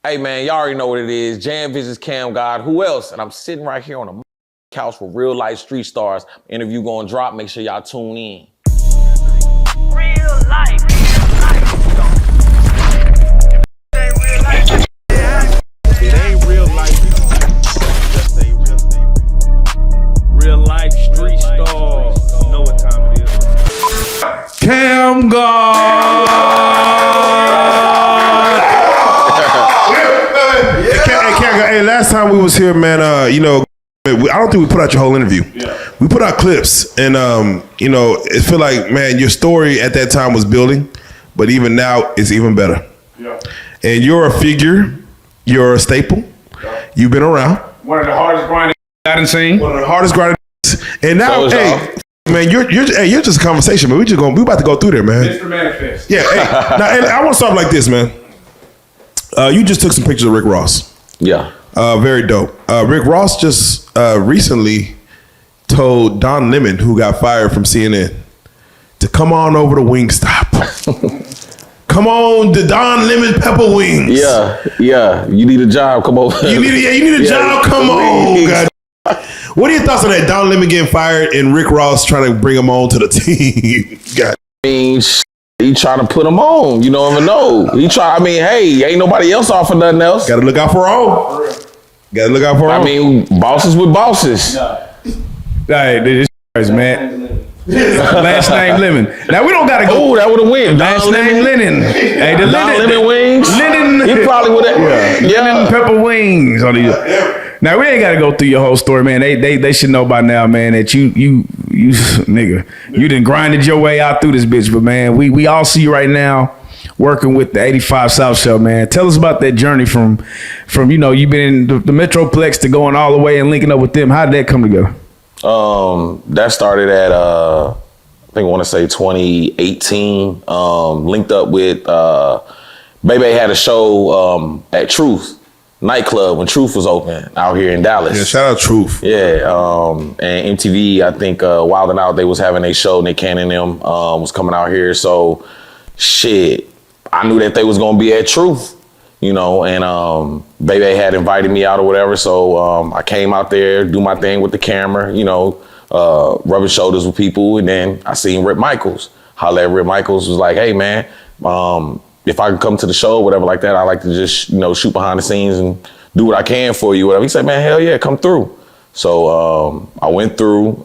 Hey man, y'all already know what it is. Jamvisions, CamGod, who else? And I'm sitting right here on a couch with real life street stars. Interview gonna drop. Make sure y'all tune in. Real life. It ain't real life. Just ain't real thing. Real life street stars. You know what time it is. CamGod. Hey, last time we was here, man, I don't think we put out your whole interview. Yeah. We put out clips, and it feel like, man, your story at that time was building, but even now it's even better. Yeah. And you're a figure, you're a staple. Yeah. You've been around. One of the hardest grinding I done seen. One of the hardest grinding. And now, man, you're just a conversation, man. We about to go through there, man. Mr. Manifest. Yeah. Hey, now, and I want to start like this, man. You just took some pictures of Rick Ross. Yeah. Very dope. Rick Ross just recently told Don Lemon, who got fired from CNN, to come on over to Wingstop. Come on to Don Lemon Pepper Wings. Yeah. You need a job, come over. You need a job, come on. God. What are your thoughts on that? Don Lemon getting fired and Rick Ross trying to bring him on to the team? God. He trying to put him on. You don't even know. Hey, ain't nobody else offer nothing else. Gotta look out for our own. Bosses with bosses. Hey, this is man. Last name Lemon. Now we don't gotta go. Oh, that would have win. Last name Lennon. Hey, the Lemon wings. Lennon. He probably would have. Yeah. Lennon pepper wings on these. Now we ain't gotta go through your whole story, man. They should know by now, man, that you nigga, you done grinded your way out through this bitch. But man, we all see you right now working with the 85 South Show, man. Tell us about that journey from you've been in the Metroplex to going all the way and linking up with them. How did that come together? That started at I think I want to say 2018. Linked up with Bebe had a show at Truth nightclub when Truth was open out here in Dallas. Yeah, shout out Truth. Yeah, and MTV, I think Wild 'N Out, they was having a show. Nick Cannon and them was coming out here. So shit, I knew that they was gonna be at Truth, and Bebe had invited me out or whatever. So I came out there, do my thing with the camera, rubbing shoulders with people, and then I seen Rip Michaels. Holla at Rip Michaels, was like, hey man, if I can come to the show, whatever like that, I like to just, shoot behind the scenes and do what I can for you, whatever. He said, man, hell yeah, come through. So I went through.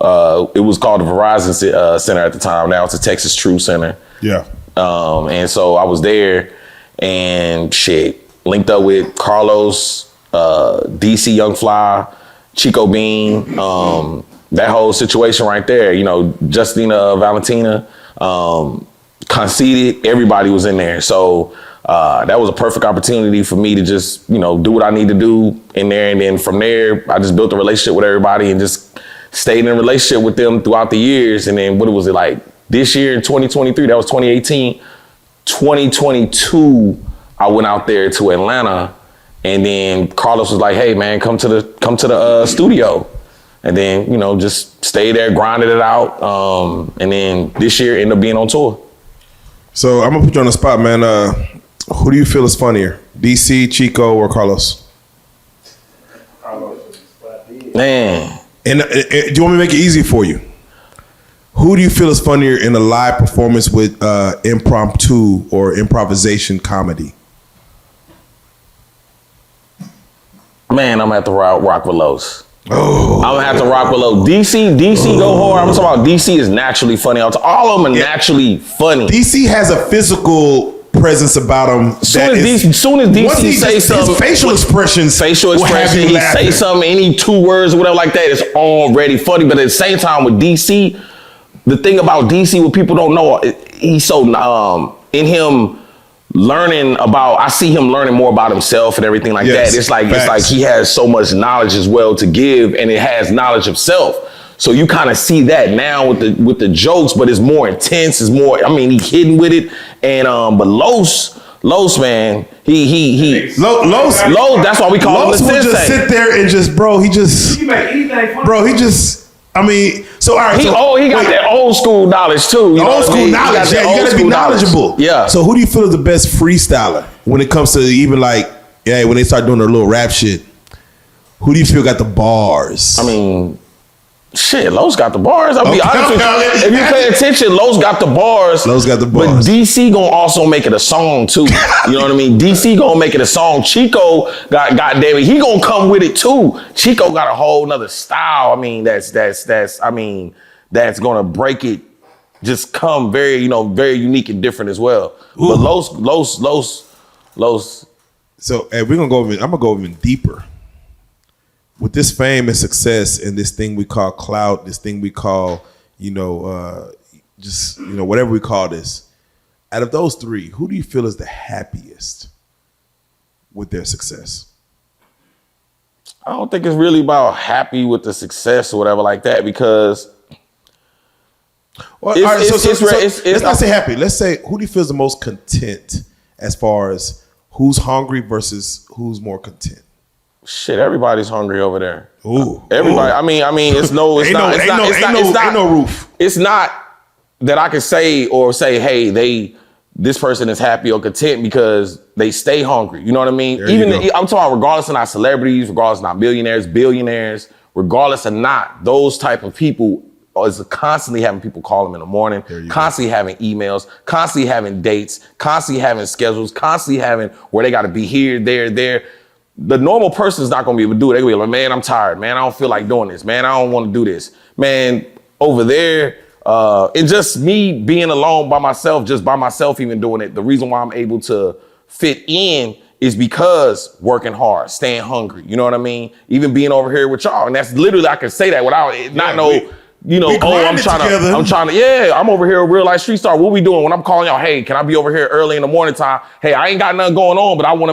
It was called the Verizon Center at the time. Now it's a Texas True Center. Yeah. And so I was there and linked up with Carlos, DC Young Fly, Chico Bean, that whole situation right there. Justina Valentina, Conceited, everybody was in there. So that was a perfect opportunity for me to just, do what I need to do in there. And then from there, I just built a relationship with everybody and just stayed in a relationship with them throughout the years. And then what was it like this year in 2023? That was 2018. 2022, I went out there to Atlanta, and then Carlos was like, hey man, come to the studio. And then, just stayed there, grinded it out. And then this year ended up being on tour. So I'm gonna put you on the spot, man. Who do you feel is funnier, DC, Chico, or Carlos? Man. And do you want me to make it easy for you? Who do you feel is funnier in a live performance with impromptu or improvisation comedy? Man, I'm gonna have to rock with Los. Oh, I'm gonna have to rock with Los. DC go hard. I'm talking about DC is naturally funny. All of them are naturally funny. DC has a physical presence about him. Soon as DC say something, his facial expressions, he say something, any 2 words or whatever like that, it's already funny. But at the same time with DC, the thing about DC, what people don't know, he's so in him learning about. I see him learning more about himself and everything like that. It's like he has so much knowledge as well to give, and it has knowledge of self. So you kind of see that now with the jokes, but it's more intense. It's more. He hidden with it, and but Los, man, Los. That's why we call him the sensei. Los will just sit there and just, so all right. He got that old school knowledge too. Old school knowledge. You gotta be knowledgeable. Yeah. So who do you feel is the best freestyler when it comes to even like Yeah, when they start doing their little rap shit, who do you feel got the bars? I mean, shit, Los got the bars. I'll be honest with you. If you pay attention, Los got the bars. Los got the bars. But DC gonna also make it a song too. You know what I mean? DC gonna make it a song. Chico got, goddamn it, he gonna come with it too. Chico got a whole nother style. I mean, that's gonna break it. Just come very, very unique and different as well. Ooh. But Los. So, hey, I'm gonna go even deeper. With this fame and success and this thing we call clout, this thing we call, whatever we call this, out of those three, who do you feel is the happiest with their success? I don't think it's really about happy with the success or whatever like that, because let's not say happy. Let's say, who do you feel is the most content as far as who's hungry versus who's more content? Shit, everybody's hungry over there. Ooh, everybody. Ooh. I mean, it's no roof. It's not that I can say, hey, this person is happy or content because they stay hungry. You know what I mean? I'm talking about regardless of not celebrities, regardless of not millionaires, billionaires, regardless of not those type of people, is constantly having people call them in the morning, constantly having emails, constantly having dates, constantly having schedules, constantly having where they got to be here, there. The normal person is not going to be able to do it. They're going to be like, man, I'm tired. Man, I don't feel like doing this. Man, I don't want to do this. Man, over there, and just me being alone by myself, even doing it, the reason why I'm able to fit in is because working hard, staying hungry. You know what I mean? Even being over here with y'all. And that's literally, I can say that without I'm over here at Reallyfe Street Star. What we doing? When I'm calling y'all, hey, can I be over here early in the morning time? Hey, I ain't got nothing going on, but I want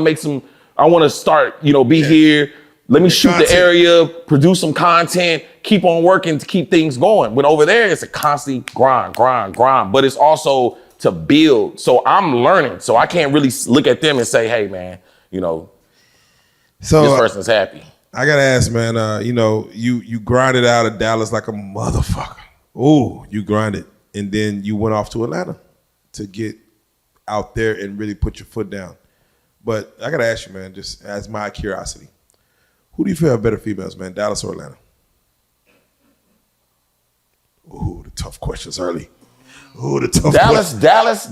to start, be here. Let me shoot the area, produce some content, keep on working to keep things going. But over there, it's a constant grind. But it's also to build. So I'm learning. So I can't really look at them and say, hey, man, this person's happy. I got to ask, man, you grinded out of Dallas like a motherfucker. Ooh, you grinded. And then you went off to Atlanta to get out there and really put your foot down. But I got to ask you, man, just as my curiosity, who do you feel have better females, man, Dallas or Atlanta? Ooh, the tough questions early. Ooh, the tough questions. Dallas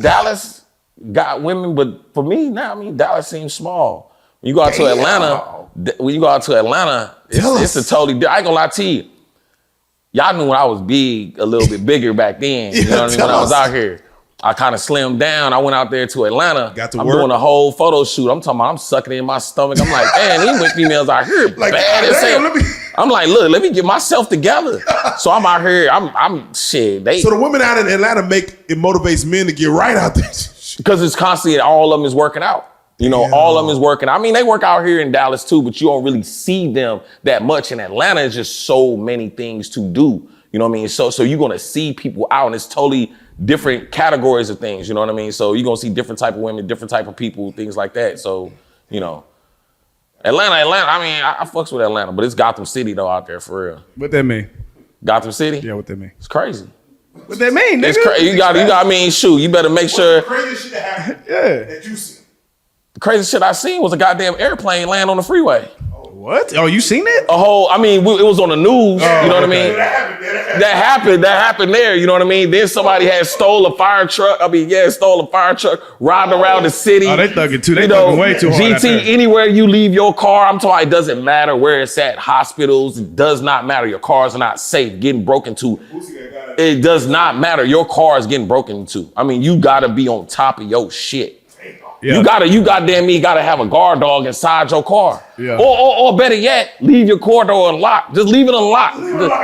got women, but for me now, Dallas seems small. When you go out to Atlanta, it's a totally different. I ain't gonna lie to you. Y'all knew when I was big, a little bit bigger back then. You know what I mean? When I was out here, I kind of slimmed down. I went out there to Atlanta. I'm doing a whole photo shoot. I'm talking about, I'm sucking it in my stomach. I'm like, man, these females out here like, bad as hell. I'm like, look, let me get myself together. So I'm out here, I'm shit. So the women out in Atlanta it motivates men to get right out there. Because it's constantly, all of them is working out. All of them is working. I mean, they work out here in Dallas too, but you don't really see them that much. In Atlanta, it's just so many things to do. You know what I mean? So you're going to see people out, and it's totally different categories of things. You know what I mean? So you're going to see different type of women, different type of people, things like that. So, Atlanta, I mean, I fucks with Atlanta, but it's Gotham City though out there for real. What that mean? Gotham City? Yeah, what that mean? It's crazy. What that mean, nigga? It's crazy. You got, you better make sure. What's the craziest shit that happened that you seen? The craziest shit I seen was a goddamn airplane land on the freeway. What? Oh, you seen it? It was on the news. You know what I mean? That happened there. You know what I mean? Then somebody had stole a fire truck, riding around the city. Oh, they thugging too. They thugging way too hard. GT, anywhere you leave your car, I'm talking, it doesn't matter where it's at. Hospitals, it does not matter. Your cars are not safe. Getting broken into. It does not matter. Your car is getting broken into. I mean, you gotta be on top of your shit. Yeah. You gotta have a guard dog inside your car. Yeah. Or better yet, leave your car door unlocked. Just leave it unlocked.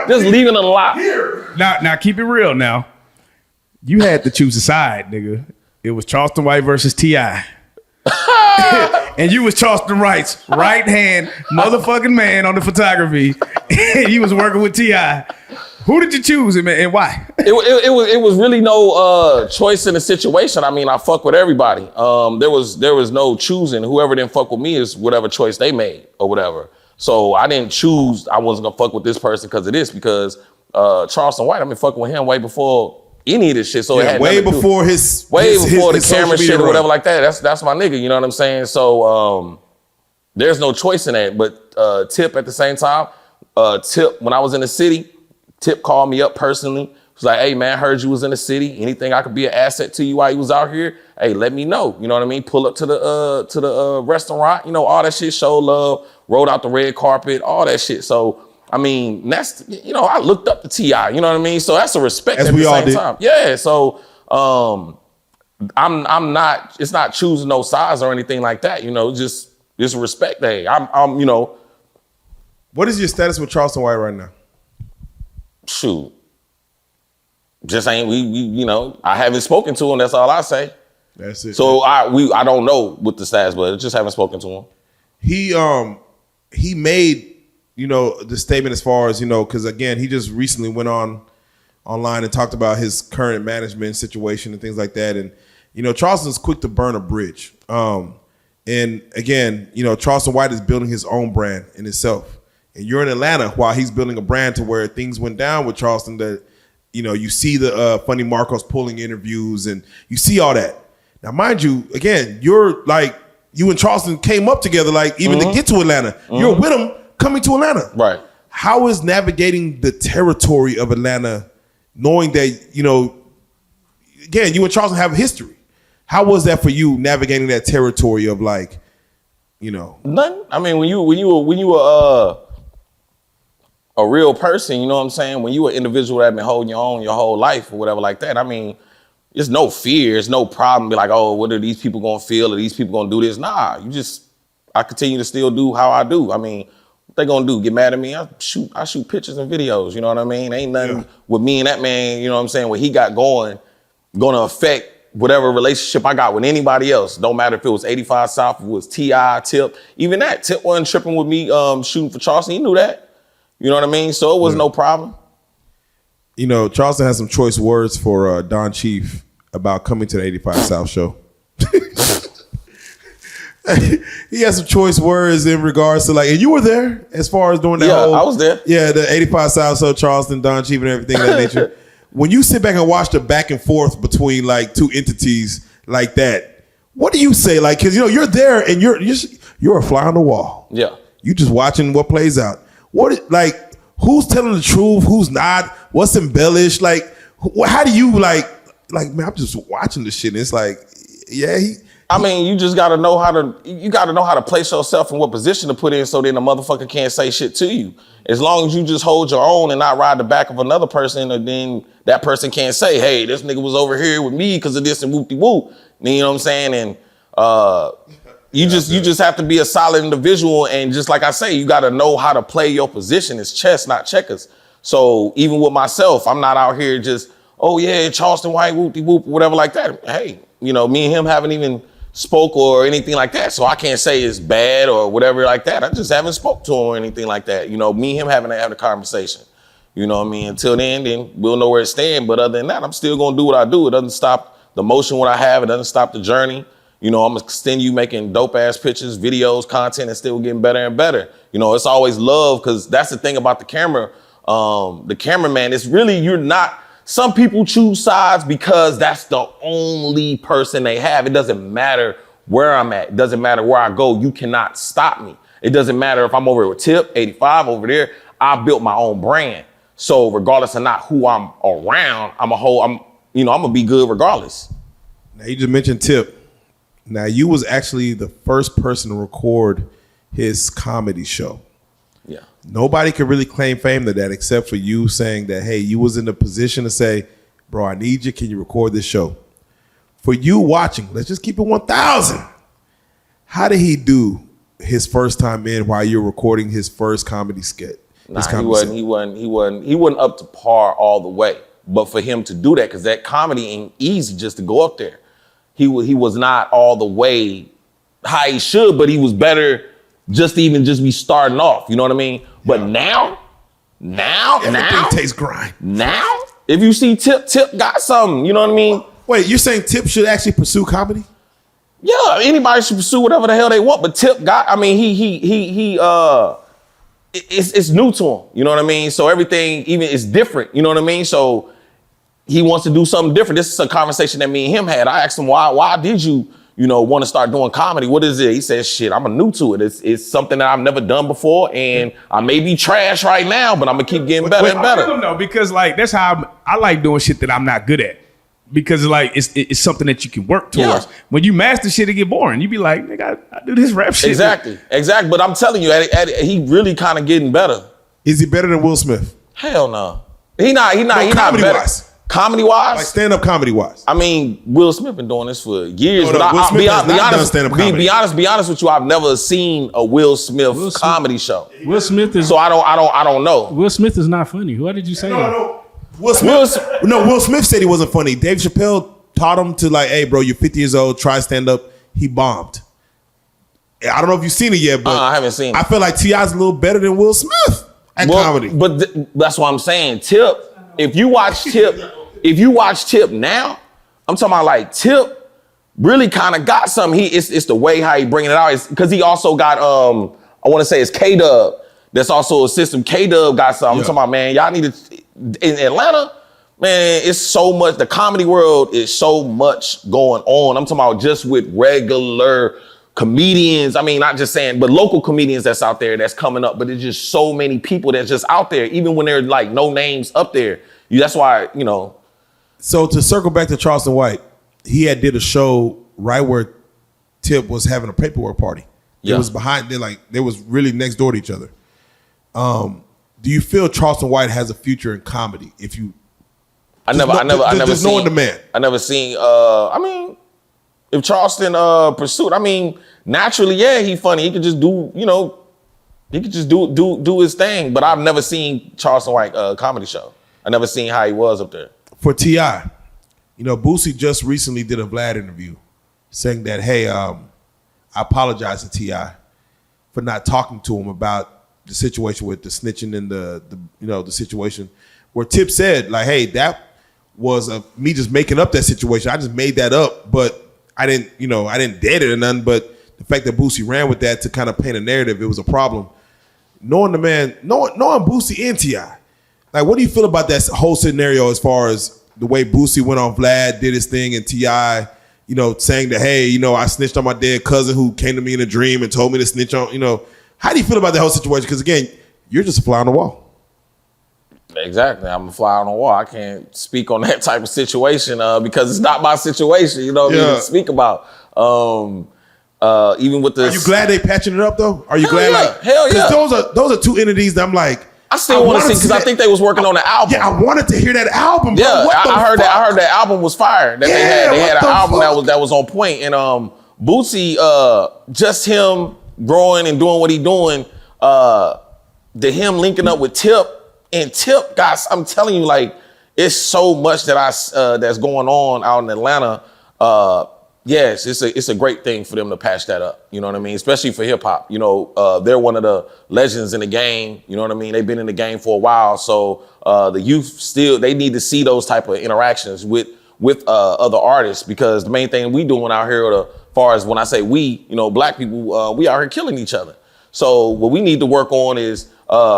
Just leave it unlocked. Now keep it real now. You had to choose a side, nigga. It was Charleston White versus T.I. And you was Charleston White's right hand motherfucking man on the photography. And you was working with T.I. Who did you choose and why? It was really no choice in the situation. I mean, I fuck with everybody. There was no choosing. Whoever didn't fuck with me is whatever choice they made or whatever. So I didn't choose. I wasn't gonna fuck with this person because of this. Because Charleston White, I've been fucking with him way before any of this shit. So it had way before the camera shit or whatever like that. That's my nigga. You know what I'm saying? So There's no choice in that. But Tip at the same time, Tip, when I was in the city, Tip called me up personally. Was like, hey man, heard you was in the city. Anything I could be an asset to you while you was out here, hey, let me know. You know what I mean? Pull up to the restaurant, you know, all that shit, show love, rolled out the red carpet, all that shit. So I mean, that's, you know, I looked up to T.I., you know what I mean? So that's a respect As at we the all same did. time. Yeah, so I'm not, it's not choosing no size or anything like that, you know, just respect. Hey, I'm, you know. What is your status with Charleston White right now? Shoot. Just ain't, we you know, I haven't spoken to him, that's all I say. That's it. So I don't know what the status, but I just haven't spoken to him. He made, you know, the statement as far as, you know, because again, he just recently went online and talked about his current management situation and things like that. And, you know, Charleston's quick to burn a bridge. And again, you know, Charleston White is building his own brand in itself. And you're in Atlanta while he's building a brand to where things went down with Charleston that, you know, you see the Funny Marcos pulling interviews and you see all that. Now, mind you, again, you're like, you and Charleston came up together, like even to get to Atlanta. You're with him coming to Atlanta. Right. How is navigating the territory of Atlanta, knowing that, you know, again, you and Charleston have a history. How was that for you navigating that territory of like, you know? Nothing. I mean, when you were a real person, you know what I'm saying? When you an individual that been holding your own your whole life or whatever like that, I mean, there's no fear, there's no problem. Be like, oh, what are these people gonna feel? Are these people gonna do this? Nah, I continue to still do how I do. I mean, what they gonna do? Get mad at me? I shoot pictures and videos, you know what I mean? Ain't nothing with me and that man, you know what I'm saying, what he got going, gonna affect whatever relationship I got with anybody else. Don't matter if it was 85 South, if it was T.I., Tip, even that. Tip wasn't tripping with me shooting for Charleston. He knew that. You know what I mean? So it was no problem. You know, Charleston has some choice words for Don Chief about coming to the 85 South show. He has some choice words in regards to like, and you were there as far as doing that whole. I was there. Yeah, the 85 South show, Charleston, Don Chief, and everything of that nature. When you sit back and watch the back and forth between like two entities like that, what do you say? Like, because you know you're there and you're a fly on the wall. Yeah. You just watching what plays out. What like who's telling the truth? Who's not? What's embellished? Like, how do you like man? I'm just watching this shit. And it's like, yeah, I mean, you just gotta know how to place yourself in what position to put in so then the motherfucker can't say shit to you. As long as you just hold your own and not ride the back of another person, and then that person can't say, hey, this nigga was over here with me because of this and whoop-de-whoop. You know what I'm saying? And you just have to be a solid individual, and just like I say, you gotta know how to play your position. It's chess, not checkers. So even with myself, I'm not out here just, oh yeah, Charleston White, whoop-de-whoop, whatever like that. Hey, you know, me and him haven't even spoke or anything like that. So I can't say it's bad or whatever like that. I just haven't spoke to him or anything like that. You know, me and him having to have a conversation. You know what I mean? Until then we'll know where it stands. But other than that, I'm still gonna do what I do. It doesn't stop the motion what I have. It doesn't stop the journey. You know, I'm gonna continue making dope ass pictures, videos, content, and still getting better and better. You know, it's always love, because that's the thing about the camera. The cameraman, it's really, you're not, some people choose sides because that's the only person they have. It doesn't matter where I'm at. It doesn't matter where I go. You cannot stop me. It doesn't matter if I'm over with Tip, 85 over there. I built my own brand. So regardless of not who I'm around, I'm gonna be good regardless. Now you just mentioned Tip. Now you was actually the first person to record his comedy show. Yeah. Nobody could really claim fame to that except for you saying that, hey, you was in the position to say, bro, I need you. Can you record this show? For you watching, let's just keep it 1,000. How did he do his first time in while you're recording his first comedy skit? Nah, he wasn't up to par all the way. But for him to do that, because that comedy ain't easy just to go up there. He was not all the way how he should, but he was better just to even just be starting off. You know what I mean? But now, everything tastes grind. Now, if you see Tip got something, you know what I mean? Wait, you're saying Tip should actually pursue comedy? Yeah, anybody should pursue whatever the hell they want, but Tip got, I mean, it's new to him, you know what I mean? So everything even is different, you know what I mean? So he wants to do something different. This is a conversation that me and him had. I asked him, why did you want to start doing comedy? What is it? He says, shit, I'm new to it. It's something that I've never done before, and I may be trash right now, but I'm gonna keep getting better and I better. don't know, because like that's how I like doing shit that I'm not good at. Because like it's something that you can work towards. Yeah. When you master shit, it get boring. You be like, nigga, I do this rap shit. Exactly. But I'm telling you, he really kind of getting better. Is he better than Will Smith? Hell no. He not comedy better. wise. Comedy wise? Like stand-up comedy wise. I mean, Will Smith been doing this for years. No, but Will Smith has not done honest, stand-up comedy. be honest with you, I've never seen a Will Smith comedy show. Will Smith is So I don't know. Will Smith is not funny. Why did you say that? No. Will Smith said he wasn't funny. Dave Chappelle taught him to like, hey, bro, you're 50 years old, try stand-up. He bombed. I don't know if you've seen it yet, but I haven't seen it. I feel like T.I.'s a little better than Will Smith at comedy. But that's what I'm saying. Tip, if you watch Tip now, I'm talking about like Tip really kind of got something. It's the way how he bringing it out. It's because he also got I want to say it's K-Dub. That's also a system. K-Dub got something. I'm talking about, man, y'all need to in Atlanta. Man, it's so much. The comedy world is so much going on. I'm talking about just with regular comedians. I mean, not just saying, but local comedians that's out there that's coming up. But there's just so many people that's just out there, even when they're like no names up there. That's why, So to circle back to Charleston White, he had did a show right where Tip was having a paperwork party. Yeah. It was behind. They was really next door to each other. Do you feel Charleston White has a future in comedy? If you I never there's seen. no on demand. I never seen. I mean, if Charleston pursued, I mean, naturally, yeah, he funny. He could just do, he could just do his thing. But I've never seen Charleston White comedy show. I never seen how he was up there. For T.I., Boosie just recently did a Vlad interview saying that, hey, I apologize to T.I. for not talking to him about the situation with the snitching and the situation where Tip said, like, hey, that was me just making up that situation. I just made that up, but I didn't dead it or nothing. But the fact that Boosie ran with that to kind of paint a narrative, it was a problem. Knowing Boosie and T.I., like, what do you feel about that whole scenario as far as the way Boosie went on Vlad, did his thing, and T.I., saying that, hey, I snitched on my dead cousin who came to me in a dream and told me to snitch on, how do you feel about that whole situation? Because again, you're just a fly on the wall. Exactly. I'm a fly on the wall. I can't speak on that type of situation because it's not my situation, to speak about. Even with this. Are you glad they patching it up though? Are you glad? Hell yeah. Because those are two entities that I'm like, I still want to see because I think they was working on the album. Yeah, I wanted to hear that album. Bro. Yeah, I heard that album was fire. That they had an album that was on point. And Boosie, just him growing and doing what he doing, him linking up with Tip, and Tip, guys, I'm telling you, like, it's so much that that's going on out in Atlanta. Yes, it's a great thing for them to patch that up. You know what I mean? Especially for hip hop. They're one of the legends in the game. You know what I mean? They've been in the game for a while. So the youth they need to see those type of interactions with other artists, because the main thing we doing out here, as far as when I say we, black people, we out here killing each other. So what we need to work on is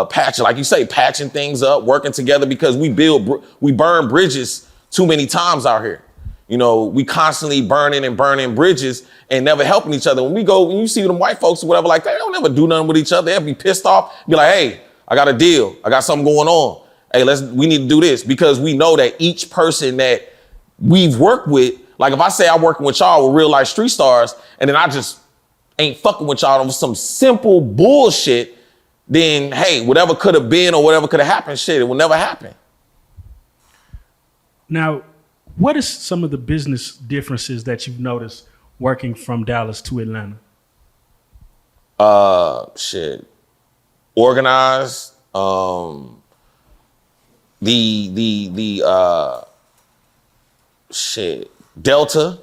patching, like you say, patching things up, working together, because we burn bridges too many times out here. We constantly burning bridges and never helping each other. When you see them white folks or whatever, like, they don't never do nothing with each other. They'll be pissed off, be like, hey, I got a deal. I got something going on. Hey, we need to do this, because we know that each person that we've worked with, like if I say I'm working with y'all with Reallyfe Street Stars, and then I just ain't fucking with y'all on some simple bullshit, then hey, whatever could have been or whatever could have happened, shit, it will never happen. Now, what is some of the business differences that you've noticed working from Dallas to Atlanta? Organized. Delta.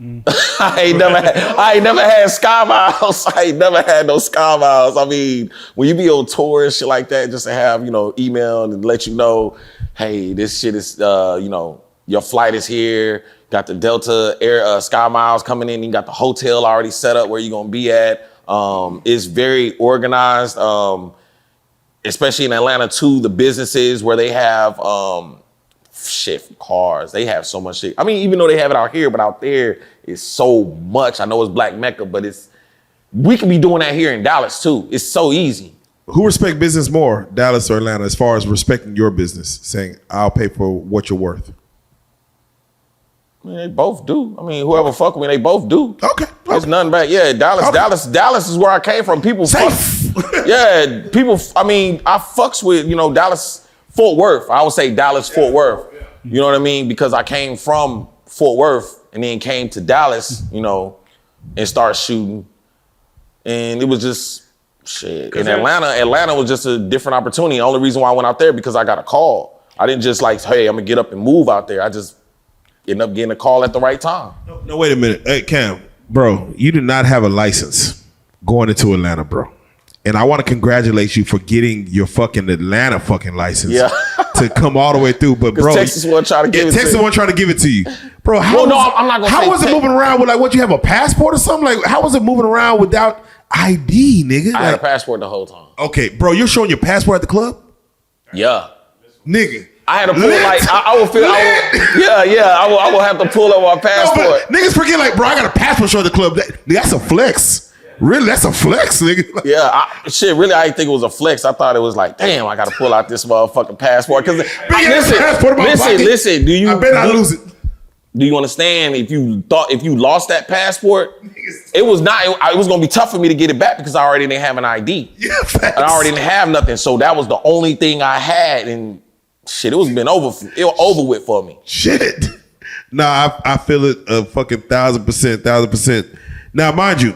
I ain't never had Sky Miles. I ain't never had no Sky Miles. I mean, when you be on tour and shit like that, just to have, email and let you know, hey, this shit is, your flight is here. Got the Delta Air Sky Miles coming in. You got the hotel already set up where you're gonna be at. It's very organized, especially in Atlanta too. The businesses where they have shit, cars. They have so much shit. I mean, even though they have it out here, but out there is so much. I know it's Black Mecca, but we could be doing that here in Dallas too. It's so easy. Who respect business more, Dallas or Atlanta, as far as respecting your business, saying, I'll pay for what you're worth? I mean, they both do. I mean, whoever fuck with me, they both do. Okay. There's nothing bad. Yeah, Dallas, Okay. Dallas is where I came from. People Safe. Yeah, people, I mean, I fucks with, Dallas, Fort Worth. I would say Dallas, Fort Worth. You know what I mean? Because I came from Fort Worth and then came to Dallas, and started shooting. And it was just shit. In Atlanta was just a different opportunity. The only reason why I went out there because I got a call. I didn't just like, hey, I'm gonna get up and move out there. I just ended up getting a call at the right time. No, wait a minute. Hey, Cam, bro, you did not have a license going into Atlanta, bro. And I want to congratulate you for getting your fucking Atlanta fucking license to come all the way through. But bro, Texas won't try to give it to Texas you. won't try to give it to you, bro. I'm not gonna. How was it moving around with like what? You have a passport or something? Like how was it moving around without ID, nigga? I had a passport the whole time. Okay, bro, you're showing your passport at the club, Yeah. nigga. I had to pull I would feel. I will have to pull up my passport. No, niggas forget like, bro, I got a passport show at the club. That's a flex. Really, that's a flex, nigga. Yeah, I didn't think it was a flex. I thought it was like, damn, I got to pull out this motherfucking passport. Because listen. I bet I lose it. Do you understand? If you lost that passport, it was gonna be tough for me to get it back because I already didn't have an ID. Yeah, facts. I already didn't have nothing, so that was the only thing I had, and shit, it was over with for me. Shit. Nah, I feel it a fucking 1,000%. Now, mind you,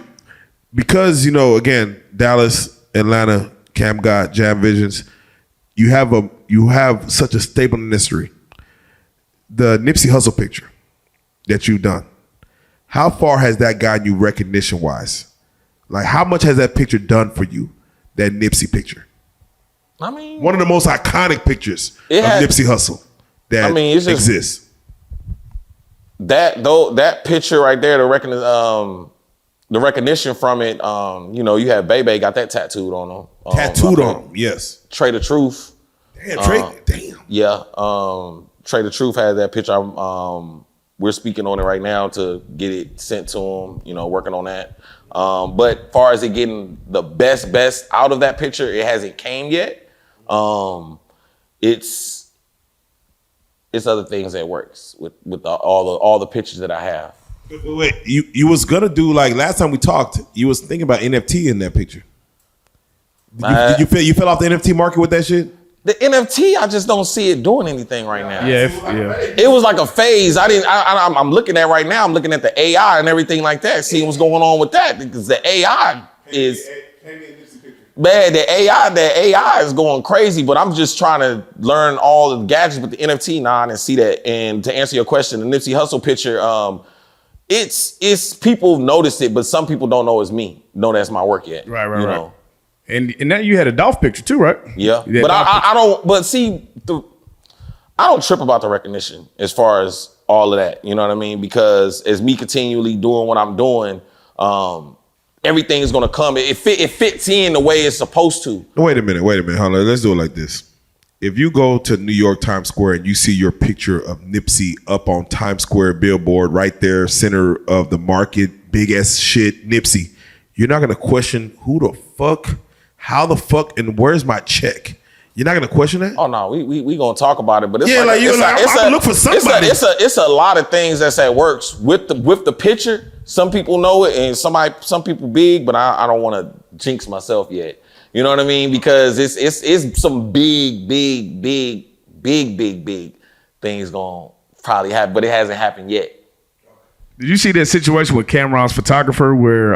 because again, Dallas, Atlanta, CamGod, jamvisions, you have such a stable industry. The Nipsey Hussle picture that you've done, how far has that gotten you recognition wise? Like, how much has that picture done for you? That Nipsey picture. I mean, one of the most iconic pictures of Nipsey Hussle that exists. That picture right there, the recognition from it, you had Bebe got that tattooed on him. Tattooed on him, yes. Trey the Truth. Damn, Trey, damn. Yeah, Trey the Truth had that picture. We're speaking on it right now to get it sent to him, working on that. But far as it getting the best out of that picture, it hasn't came yet. It's other things that works with all the pictures that I have. Wait, you was gonna do like last time we talked, you was thinking about NFT in that picture. Did you fell off the NFT market with that shit? The NFT, I just don't see it doing anything right now. Yeah. It was like a phase. I'm looking at right now. I'm looking at the AI and everything like that, seeing what's going on with that because the AI is. Man, the AI is going crazy, but I'm just trying to learn all the gadgets with the NFT now and see that. And to answer your question, the Nipsey Hussle picture, it's people notice it, but some people don't know it's me. Know that's my work yet. Right. And now you had a Dolph picture too, right? Yeah, but I don't. But see, I don't trip about the recognition as far as all of that. You know what I mean? Because as me continually doing what I'm doing, everything is gonna come. It fits in the way it's supposed to. Wait a minute. Hold on. Let's do it like this. If you go to New York Times Square and you see your picture of Nipsey up on Times Square billboard right there, center of the market, big ass shit, Nipsey, you're not gonna question who the fuck, how the fuck, and where's my check? You're not gonna question that? Oh no, we gonna talk about it, but it's I'm gonna look for somebody. It's a lot of things that's at works with the picture. Some people know it, and some people big, but I don't want to jinx myself yet. You know what I mean? Because it's some big things gonna probably happen, but it hasn't happened yet. Did you see that situation with Cameron's photographer where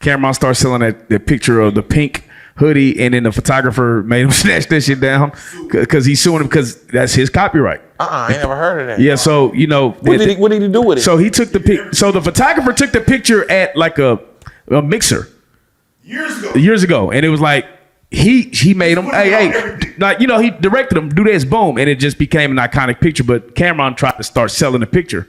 Cameron started selling that picture of the pink hoodie, and then the photographer made him snatch that shit down because he's suing him because that's his copyright. I ain't never heard of that. Yeah, so what did he do with it? So he took the photographer took the picture at like a mixer years ago, and it was like he made him like he directed him do this, boom, and it just became an iconic picture. But Cameron tried to start selling the picture,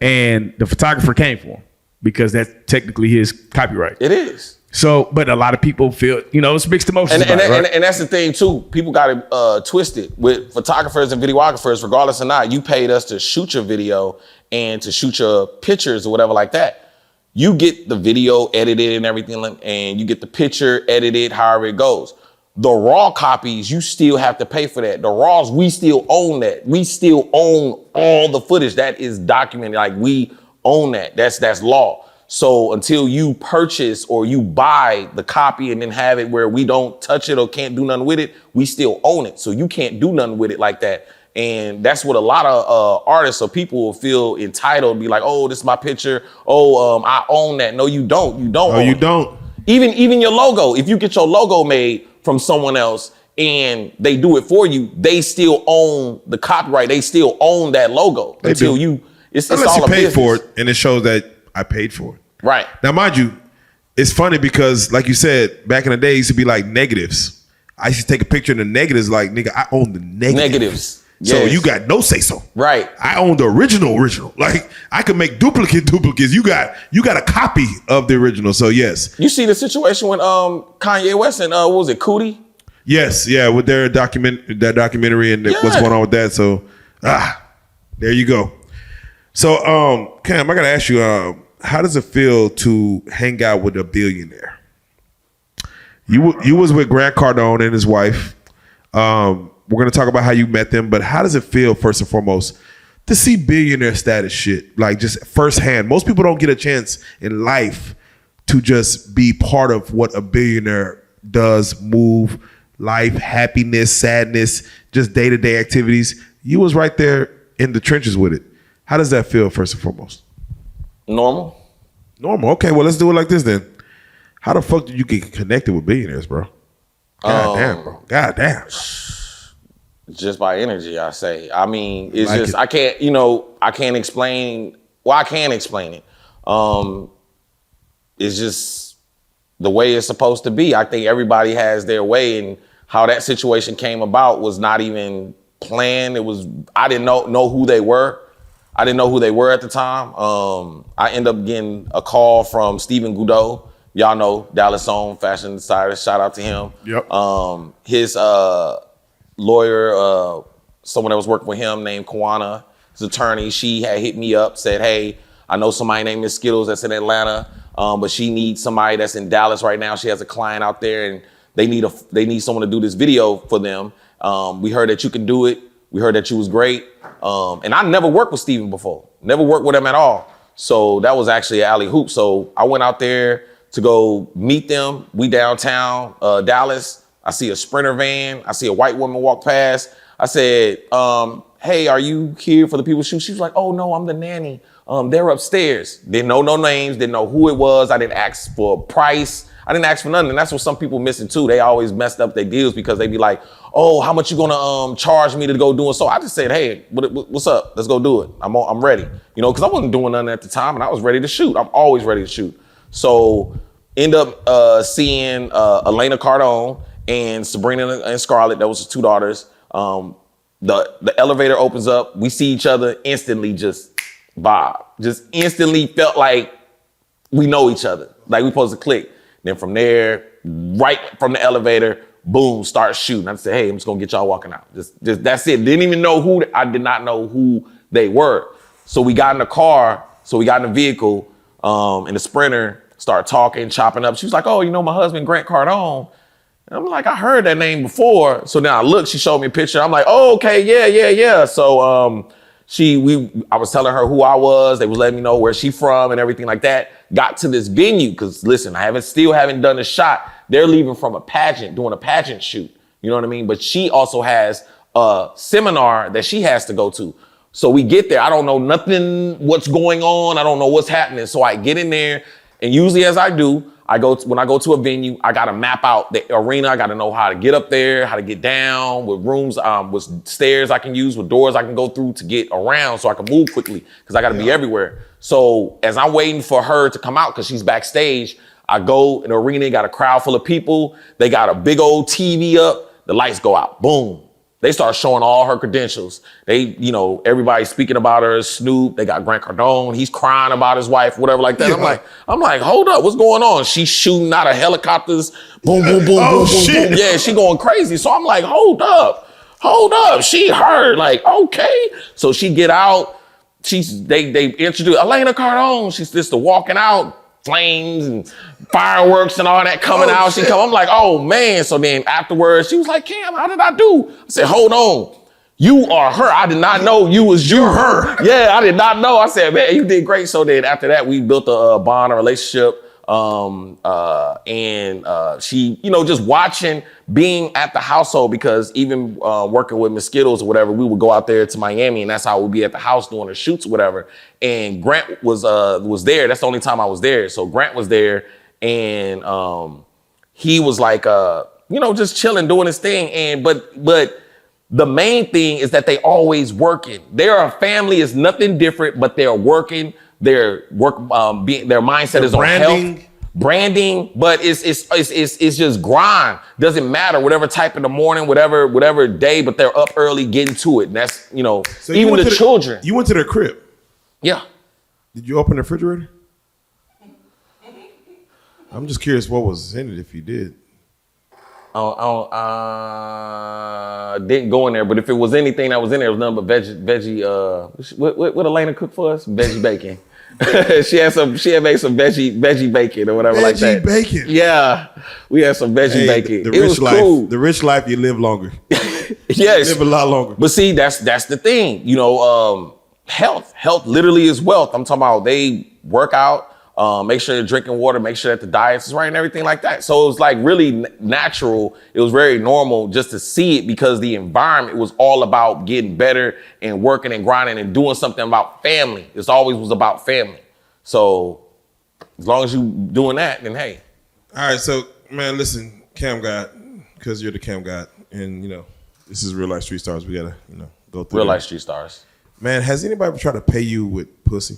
and the photographer came for him because that's technically his copyright. It is. So, but a lot of people feel, it's mixed emotions. And that's the thing too. People got it twisted with photographers and videographers. Regardless or not, you paid us to shoot your video and to shoot your pictures or whatever like that. You get the video edited and everything, and you get the picture edited, however it goes. The raw copies, you still have to pay for that. The raws, we still own that. We still own all the footage that is documented. Like, we own that. That's law. So until you purchase or you buy the copy and then have it where we don't touch it or can't do nothing with it, we still own it. So you can't do nothing with it like that. And that's what a lot of artists or people will feel entitled, be like, oh, this is my picture. Oh, I own that. No, you don't. You don't. Oh, you don't. Even your logo. If you get your logo made from someone else and they do it for you, they still own the copyright. They still own that logo until you. It's Unless all you a paid business. for it, and it shows that I paid for it. Right. Now, mind you, it's funny because, like you said, back in the day, it used to be like negatives. I used to take a picture of the negatives, like, nigga, I own the negatives. So Yes. you got no say so. Right. I own the original. Like, I could make duplicates. You got a copy of the original. So yes. You see the situation with Kanye West and what was it, Cootie? Yes, yeah, with their documentary and what's going on with that. So there you go. So Cam, I gotta ask you, how does it feel to hang out with a billionaire? You was with Grant Cardone and his wife. We're gonna talk about how you met them, but how does it feel, first and foremost, to see billionaire status shit, like just firsthand? Most people don't get a chance in life to just be part of what a billionaire does, move, life, happiness, sadness, just day-to-day activities. You was right there in the trenches with it. How does that feel, first and foremost? Normal. Okay, well, let's do it like this then. How the fuck did you get connected with billionaires, bro? God damn, bro. God damn. Just by energy, I say. I mean, it's Like just, it. I can't explain. Well, I can explain it. It's just the way it's supposed to be. I think everybody has their way, and how that situation came about was not even planned. I didn't know who they were. I didn't know who they were at the time. I ended up getting a call from Stephen Goudot. Y'all know, Dallas own fashion designer. Shout out to him. Yep. His lawyer, someone that was working with him named Kawana, his attorney, she had hit me up, said, hey, I know somebody named Miss Skittles that's in Atlanta, but she needs somebody that's in Dallas right now. She has a client out there and they need someone to do this video for them. We heard that you can do it. We heard that you was great. And I never worked with Steven before. Never worked with him at all. So that was actually an alley hoop. So I went out there to go meet them. We downtown Dallas. I see a Sprinter van. I see a white woman walk past. I said, hey, are you here for the people shoot? She was like, oh no, I'm the nanny. They're upstairs. Didn't know no names, didn't know who it was. I didn't ask for a price. I didn't ask for nothing. And that's what some people missing too. They always messed up their deals because they be like, oh, how much you gonna charge me to go do it? So I just said, hey, what's up? Let's go do it. I'm ready. Because I wasn't doing nothing at the time and I was ready to shoot. I'm always ready to shoot. So end up seeing Elena Cardone and Sabrina and Scarlett. That was his two daughters. The elevator opens up. We see each other instantly, just vibe. Just instantly felt like we know each other. Like we supposed to click. Then from there, right from the elevator, boom, start shooting. I said, hey, I'm just gonna get y'all walking out. Just that's it. Didn't even know I did not know who they were. So we got in the car, we got in the vehicle, and the Sprinter started talking, chopping up. She was like, oh, my husband, Grant Cardone. And I'm like, I heard that name before. So then I looked, she showed me a picture. I'm like, oh, okay, yeah. So I was telling her who I was. They was letting me know where she from and everything like that. Got to this venue, because listen, I still haven't done a shot. They're leaving from a pageant, doing a pageant shoot. You know what I mean? But she also has a seminar that she has to go to. So we get there. I don't know nothing, what's going on. I don't know what's happening. So I get in there, and usually as I do, when I go to a venue, I gotta map out the arena. I gotta know how to get up there, how to get down, with rooms, with stairs I can use, with doors I can go through to get around so I can move quickly, because I gotta be everywhere. So as I'm waiting for her to come out, because she's backstage, I go in the arena, got a crowd full of people. They got a big old TV up. The lights go out, boom. They start showing all her credentials. They, everybody speaking about her, Snoop. They got Grant Cardone. He's crying about his wife, whatever like that. Yeah. I'm like, hold up, what's going on? She's shooting out of helicopters, boom, boom, boom, Oh, boom, boom, shit. boom. Yeah, she going crazy. So I'm like, hold up. She heard, like, okay. So she get out. They introduce Elena Cardone. She's just walking out, flames and fireworks and all that coming out. Shit. I'm like, oh man. So then afterwards, she was like, Cam, how did I do? I said, hold on. You are her. I did not know you was you. her. Yeah, I did not know. I said, man, you did great. So then after that, we built a bond, a relationship. And she, just watching, being at the household, because even working with Mosquitoes or whatever, we would go out there to Miami, and that's how we'd be at the house doing the shoots or whatever. And Grant was there. That's the only time I was there. So Grant was there, and he was like, just chilling, doing his thing. And but the main thing is that they always working. Their family is nothing different, but they're working. Their mindset is on health, branding, but it's just grind. Doesn't matter, whatever type in the morning, whatever day, but they're up early getting to it. And that's, So even the children. You went to their crib. Yeah. Did you open the refrigerator? I'm just curious what was in it if you did. Didn't go in there, but if it was anything that was in there, it was nothing but veggie. What Elena cooked for us? Veggie bacon. she had made some veggie bacon or whatever like that. Veggie bacon. Yeah, we had some veggie bacon. The it rich was life. cool. The rich life, you live longer. Yes, You live a lot longer. But see, that's the thing. Health literally is wealth. I'm talking about they work out. Make sure you're drinking water, make sure that the diet is right and everything like that. So it was like really natural. It was very normal just to see it, because the environment was all about getting better and working and grinding and doing something about family. It always was about family. So as long as you doing that, then hey. All right, so man, listen, CamGod, because you're the CamGod, and this is Real Life Street Stars. We gotta go through Real Life Street Stars. Man, has anybody ever tried to pay you with pussy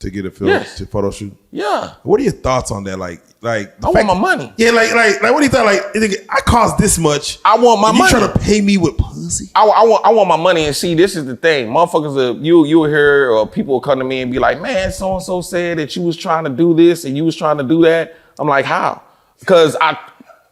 to get a film to photo shoot? Yeah. What are your thoughts on that? Like I want my money. Yeah, like what do you think? Like, I cost this much. I want my money. You trying to pay me with pussy? I want my money. And see, this is the thing. Motherfuckers, you will hear, or people will come to me and be like, man, so-and-so said that you was trying to do this and you was trying to do that. I'm like, how? Because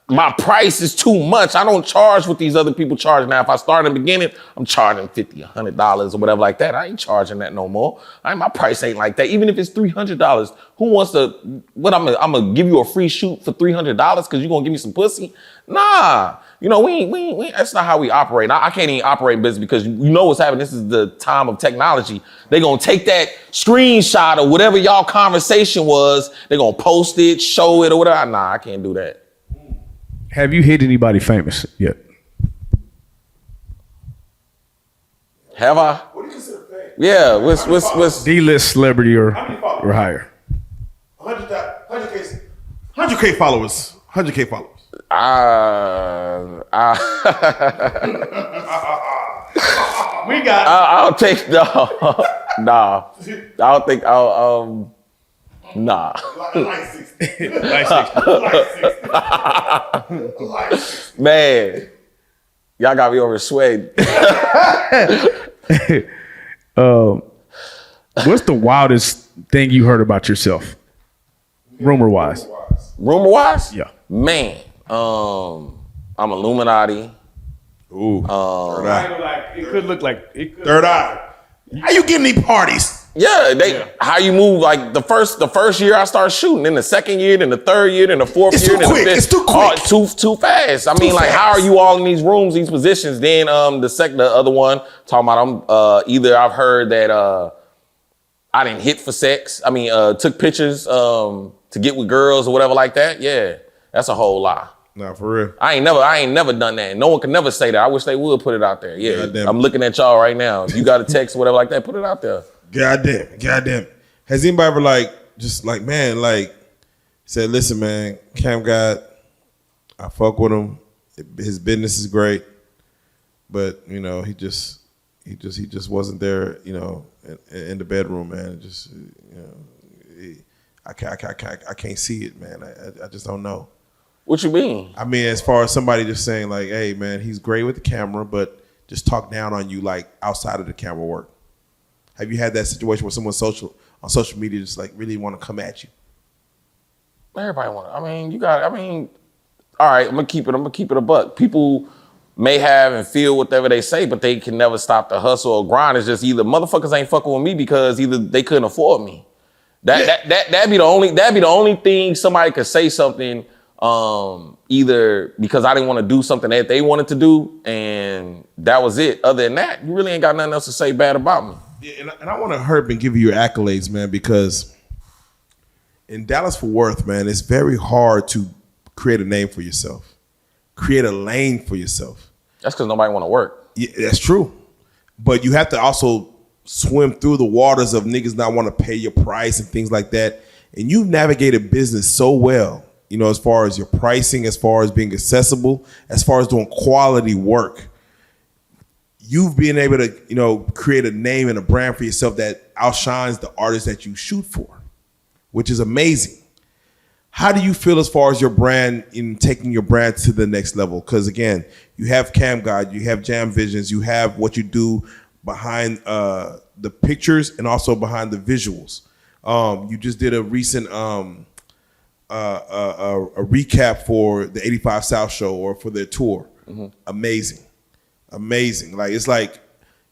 my price is too much. I don't charge what these other people charge. Now, if I start in the beginning, I'm charging $50, $100 or whatever like that. I ain't charging that no more. My price ain't like that. Even if it's $300, who wants to, what I'm gonna give you a free shoot for $300 because you're gonna give me some pussy? Nah, we ain't, that's not how we operate. I can't even operate in business because what's happening. This is the time of technology. They gonna take that screenshot or whatever y'all conversation was, they gonna post it, show it or whatever. Nah, I can't do that. Have you hit anybody famous yet? Have I? What do you consider fame? Yeah, what's D-list celebrity or higher? 100K followers. 100K followers. We got I'll take nah. I don't think I'll nah. Like 60. Man, y'all got me over sweating. What's the wildest thing you heard about yourself? Rumor wise. Yeah. Man, I'm Illuminati. Ooh. Third eye. It could look like Third eye. How you getting these parties? Yeah, how you move, like the first year I started shooting, then the second year, then the third year, then the fourth It's year, too then quick. the fifth. It's too quick. Too fast. I mean, like, how are you all in these rooms, these positions? Then the other one talking about either I've heard that I didn't hit for sex. I mean, took pictures to get with girls or whatever like that. Yeah, that's a whole lie. Nah, for real. I ain't never done that. No one can never say that. I wish they would put it out there. Yeah, Goddamn. I'm looking at y'all right now. If you got a text or whatever like that, put it out there. Goddamn. Has anybody ever said, listen, man, CamGod, I fuck with him. His business is great, but he just wasn't there, in the bedroom, man. I can't see it, man. I just don't know. What you mean? I mean, as far as somebody just saying like, hey man, he's great with the camera, but just talk down on you like outside of the camera work. Have you had that situation where someone on social media just like really want to come at you? Everybody want to. All right, I'm gonna keep it a buck. People may have and feel whatever they say, but they can never stop the hustle or grind. It's just either motherfuckers ain't fucking with me because either they couldn't afford me. That'd be the only thing somebody could say something, either because I didn't want to do something that they wanted to do, and that was it. Other than that, you really ain't got nothing else to say bad about me. Yeah, and I want to hurt and give you your accolades, man, because in Dallas-Fort Worth, man, it's very hard to create a name for yourself, create a lane for yourself. That's because nobody want to work. Yeah, that's true. But you have to also swim through the waters of niggas not want to pay your price and things like that. And you've navigated business so well, you know, as far as your pricing, as far as being accessible, as far as doing quality work. You've been able to, you know, create a name and a brand for yourself that outshines the artists that you shoot for, which is amazing. How do you feel as far as your brand in taking your brand to the next level? Because again, you have CamGod, you have jamvisions, you have what you do behind the pictures and also behind the visuals. You just did a recent a recap for the 85 South show or for their tour. Mm-hmm. Amazing. Like, it's like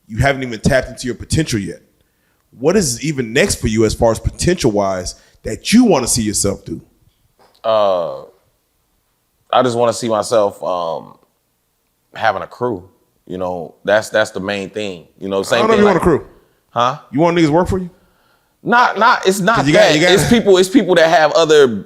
you haven't even tapped into your potential yet. What is even next for you as far as potential wise that you want to see yourself do? I just want to see myself having a crew. You know, that's the main thing. You know, same I don't know thing. If you want a crew, huh? You want niggas work for you? Not. It's not that. It's people that have other.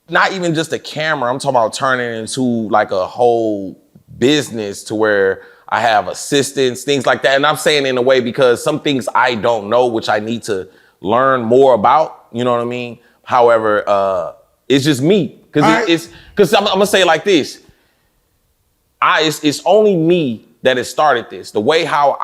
Not even just a camera. I'm talking about turning it into like a whole business to where I have assistants, things like that. And I'm saying in a way because some things I don't know, which I need to learn more about. You know what I mean? However, it's just me because I'm gonna say it like this. It's only me that has started this. The way how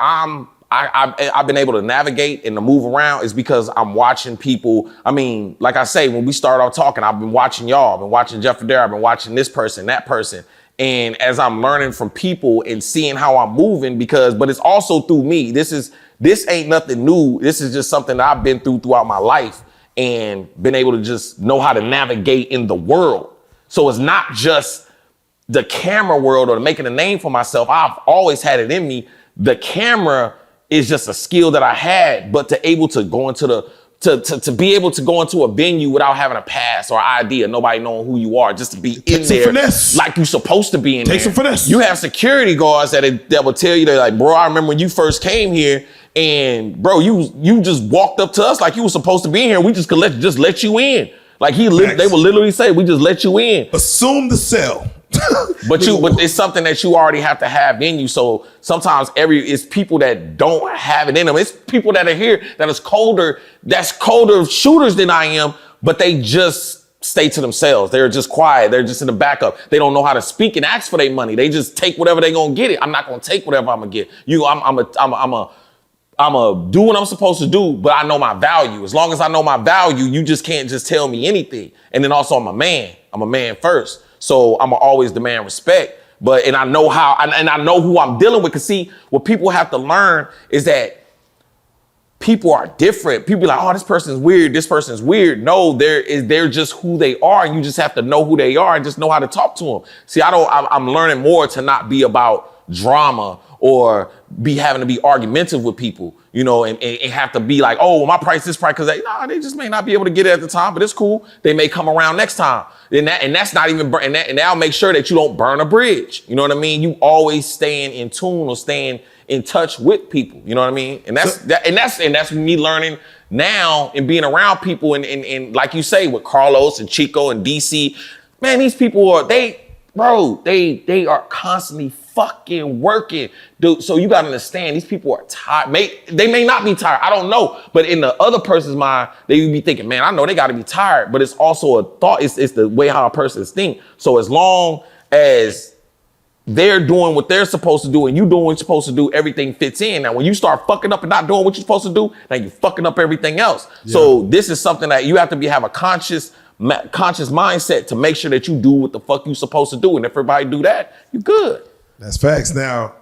I've been able to navigate and to move around is because I'm watching people. I mean, like I say, when we start off talking, I've been watching y'all. I've been watching Jeff Federa. I've been watching this person, that person. And as I'm learning from people and seeing how I'm moving, but it's also through me. This ain't nothing new. This is just something that I've been throughout my life and been able to just know how to navigate in the world. So it's not just the camera world or making a name for myself. I've always had it in me. The camera is just a skill that I had, but to able to go into to be able to go into a venue without having a pass or ID or nobody knowing who you are, just to be in there finesse. Like you're supposed to be in there. Take some finesse. You have security guards that will tell you that, like, bro, I remember when you first came here and bro, you just walked up to us like you were supposed to be in here. We just could let you in. Like they would literally say, we just let you in. Assume the cell. But it's something that you already have to have in you. So sometimes it's people that don't have it in them. It's people that are here that's colder shooters than I am, but they just stay to themselves. They're just quiet. They're just in the backup. They don't know how to speak and ask for their money. They just take whatever they gonna get it. I'm not gonna take whatever I'm gonna get. I'm a do what I'm supposed to do, but I know my value. As long as I know my value, you just can't just tell me anything. And then also I'm a man. I'm a man first. So I'm always demand respect, and I know how, and I know who I'm dealing with. Cause see, what people have to learn is that people are different. People be like, oh, this person's weird. This person's weird. No, they're just who they are. And you just have to know who they are and just know how to talk to them. See, I'm learning more to not be about drama or having to be argumentative with people, you know, and have to be like, oh, well, my price, this price, because they just may not be able to get it at the time, but it's cool. They may come around next time. And that's not even, and that'll make sure that you don't burn a bridge. You know what I mean? You always staying in tune or staying in touch with people. You know what I mean? And that's me learning now and being around people and like you say, with Carlos and Chico and DC, man, these people they are constantly fucking working, dude. So you gotta understand, these people are tired. They may not be tired, I don't know, but in the other person's mind, they would be thinking, man, I know they gotta be tired, but it's also a thought. It's the way how a person's think. So as long as they're doing what they're supposed to do and you doing what you're supposed to do, everything fits in. Now, when you start fucking up and not doing what you're supposed to do, now you're fucking up everything else. Yeah. So this is something that you have to have a conscious conscious mindset to make sure that you do what the fuck you supposed to do. And if everybody do that, you good. That's facts. Now,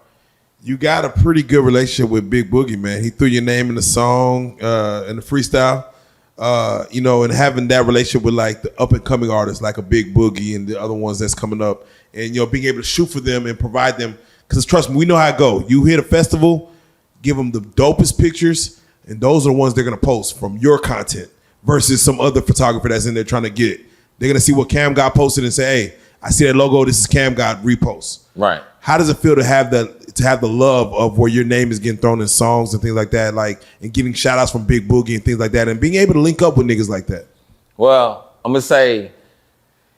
you got a pretty good relationship with Big Boogie, man. He threw your name in the song, in the freestyle. You know, and having that relationship with like the up and coming artists like a Big Boogie and the other ones that's coming up, and you know, being able to shoot for them and provide them, because trust me, we know how it go. You hit a festival, give them the dopest pictures, and those are the ones they're gonna post from your content versus some other photographer that's in there trying to get it. They're gonna see what CamGod posted and say, "Hey, I see that logo. This is CamGod." Repost. Right. How does it feel to have the love of where your name is getting thrown in songs and things like that, like, and getting shout outs from Big Boogie and things like that, and being able to link up with niggas like that? Well, I'm gonna say,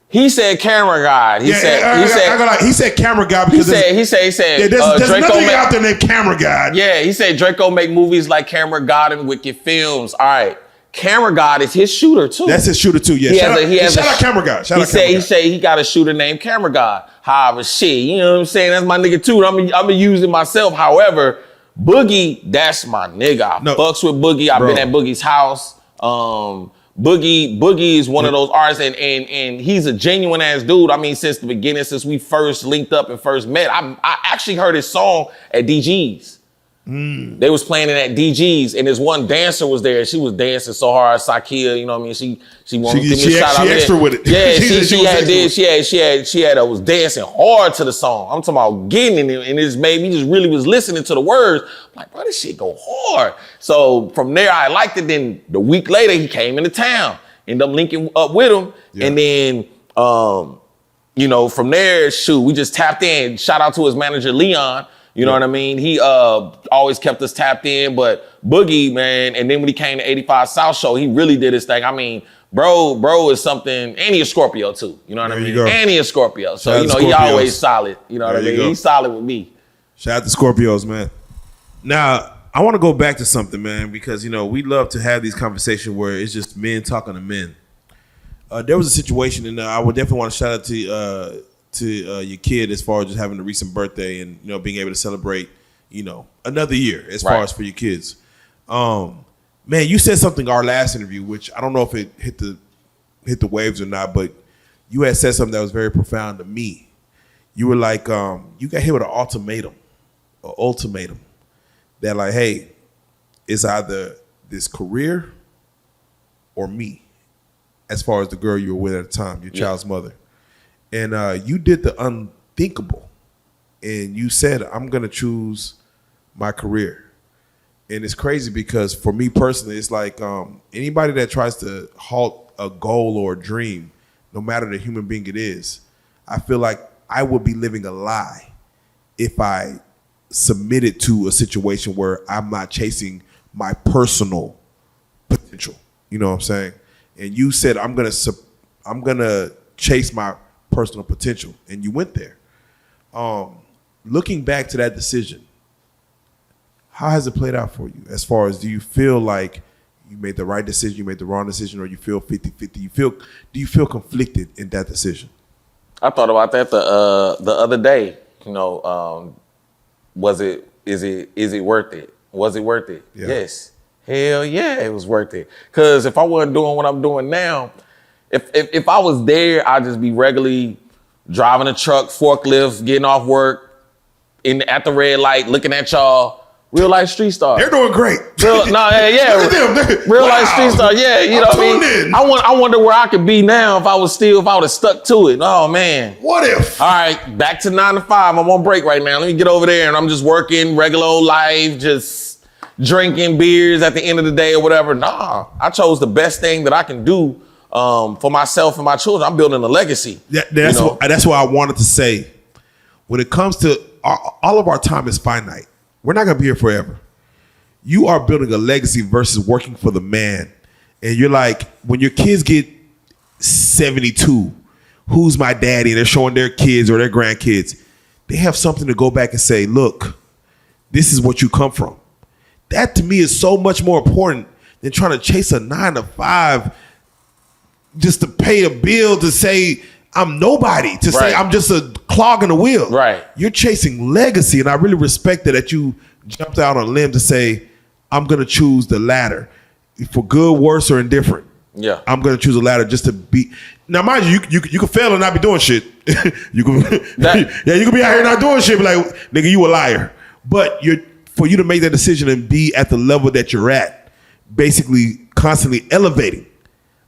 he said camera guy. He said camera guy because he said there's Draco nothing out there named camera guy. Yeah, he said Draco make movies like Camera God and Wicked Films. All right. Camera God is his shooter too. That's his shooter too. Yeah. Shout out Camera God. He said he got a shooter named Camera God. However, shit, you know what I'm saying? That's my nigga too. I'm gonna use it myself. However, Boogie, that's my nigga. I fucks with Boogie. I've been at Boogie's house. Boogie is one of those artists, and he's a genuine ass dude. I mean, since the beginning, since we first linked up and first met, I actually heard his song at DG's. They was playing it at DG's, and this one dancer was there. She was dancing so hard, Sakia. You know what I mean? She wanted to give me a shout out. She extra with it. Yeah, she was dancing hard to the song. I'm talking about getting in it, and it just made me just really was listening to the words. I'm like, bro, this shit go hard. So from there, I liked it. Then the week later, he came into town. Ended up linking up with him, and then you know, from there, shoot, we just tapped in. Shout out to his manager Leon. You know what I mean? He always kept us tapped in, but Boogie, man, and then when he came to 85 South Show, he really did his thing. I mean, bro is something, and he a Scorpio too. You know what I mean? And he a Scorpio. So, you know, he always solid. You know what I mean? He's solid with me. Shout out to Scorpios, man. Now, I want to go back to something, man, because, you know, we love to have these conversations where it's just men talking to men. There was a situation, and I would definitely want to shout out to your kid as far as just having a recent birthday and, you know, being able to celebrate, you know, another year as far as for your kids. Man, you said something our last interview, which I don't know if it hit the waves or not, but you had said something that was very profound to me. You were like, you got hit with an ultimatum that like, hey, it's either this career or me, as far as the girl you were with at the time, your child's mother. And you did the unthinkable. And you said, I'm going to choose my career. And it's crazy because for me personally, it's like anybody that tries to halt a goal or a dream, no matter the human being it is, I feel like I would be living a lie if I submitted to a situation where I'm not chasing my personal potential. You know what I'm saying? And you said, I'm gonna chase my personal potential, and you went there. Looking back to that decision, how has it played out for you? As far as, do you feel like you made the right decision, you made the wrong decision, or you feel 50-50? Do you feel conflicted in that decision? I thought about that the other day. You know, is it worth it? Was it worth it? Yeah. Yes. Hell yeah, it was worth it. Cause if I wasn't doing what I'm doing now, if I was there, I'd just be regularly driving a truck, forklift, getting off work, at the red light, looking at y'all. Real life street star. They're doing great. Real life street star. Yeah, you know what I mean? I wonder where I could be now if I would have stuck to it. Oh man. What if? All right, back to 9 to 5. I'm on break right now. Let me get over there and I'm just working regular old life, just drinking beers at the end of the day or whatever. Nah, I chose the best thing that I can do for myself and my children. I'm building a legacy. That's what I wanted to say. When it comes to all of our time is finite. We're not going to be here forever. You are building a legacy versus working for the man. And you're like, when your kids get 72, who's my daddy? And they're showing their kids or their grandkids. They have something to go back and say, look, this is what you come from. That to me is so much more important than trying to chase a 9 to 5 just to pay a bill, to say I'm nobody, to say I'm just a clog in the wheel. Right. You're chasing legacy, and I really respect that you jumped out on a limb to say, I'm going to choose the latter, for good, worse, or indifferent. Yeah. I'm gonna choose a ladder just to be. Now, mind you, you can fail and not be doing shit. You can, you can be out here not doing shit. Be like, nigga, you a liar. But for you to make that decision and be at the level that you're at, basically constantly elevating.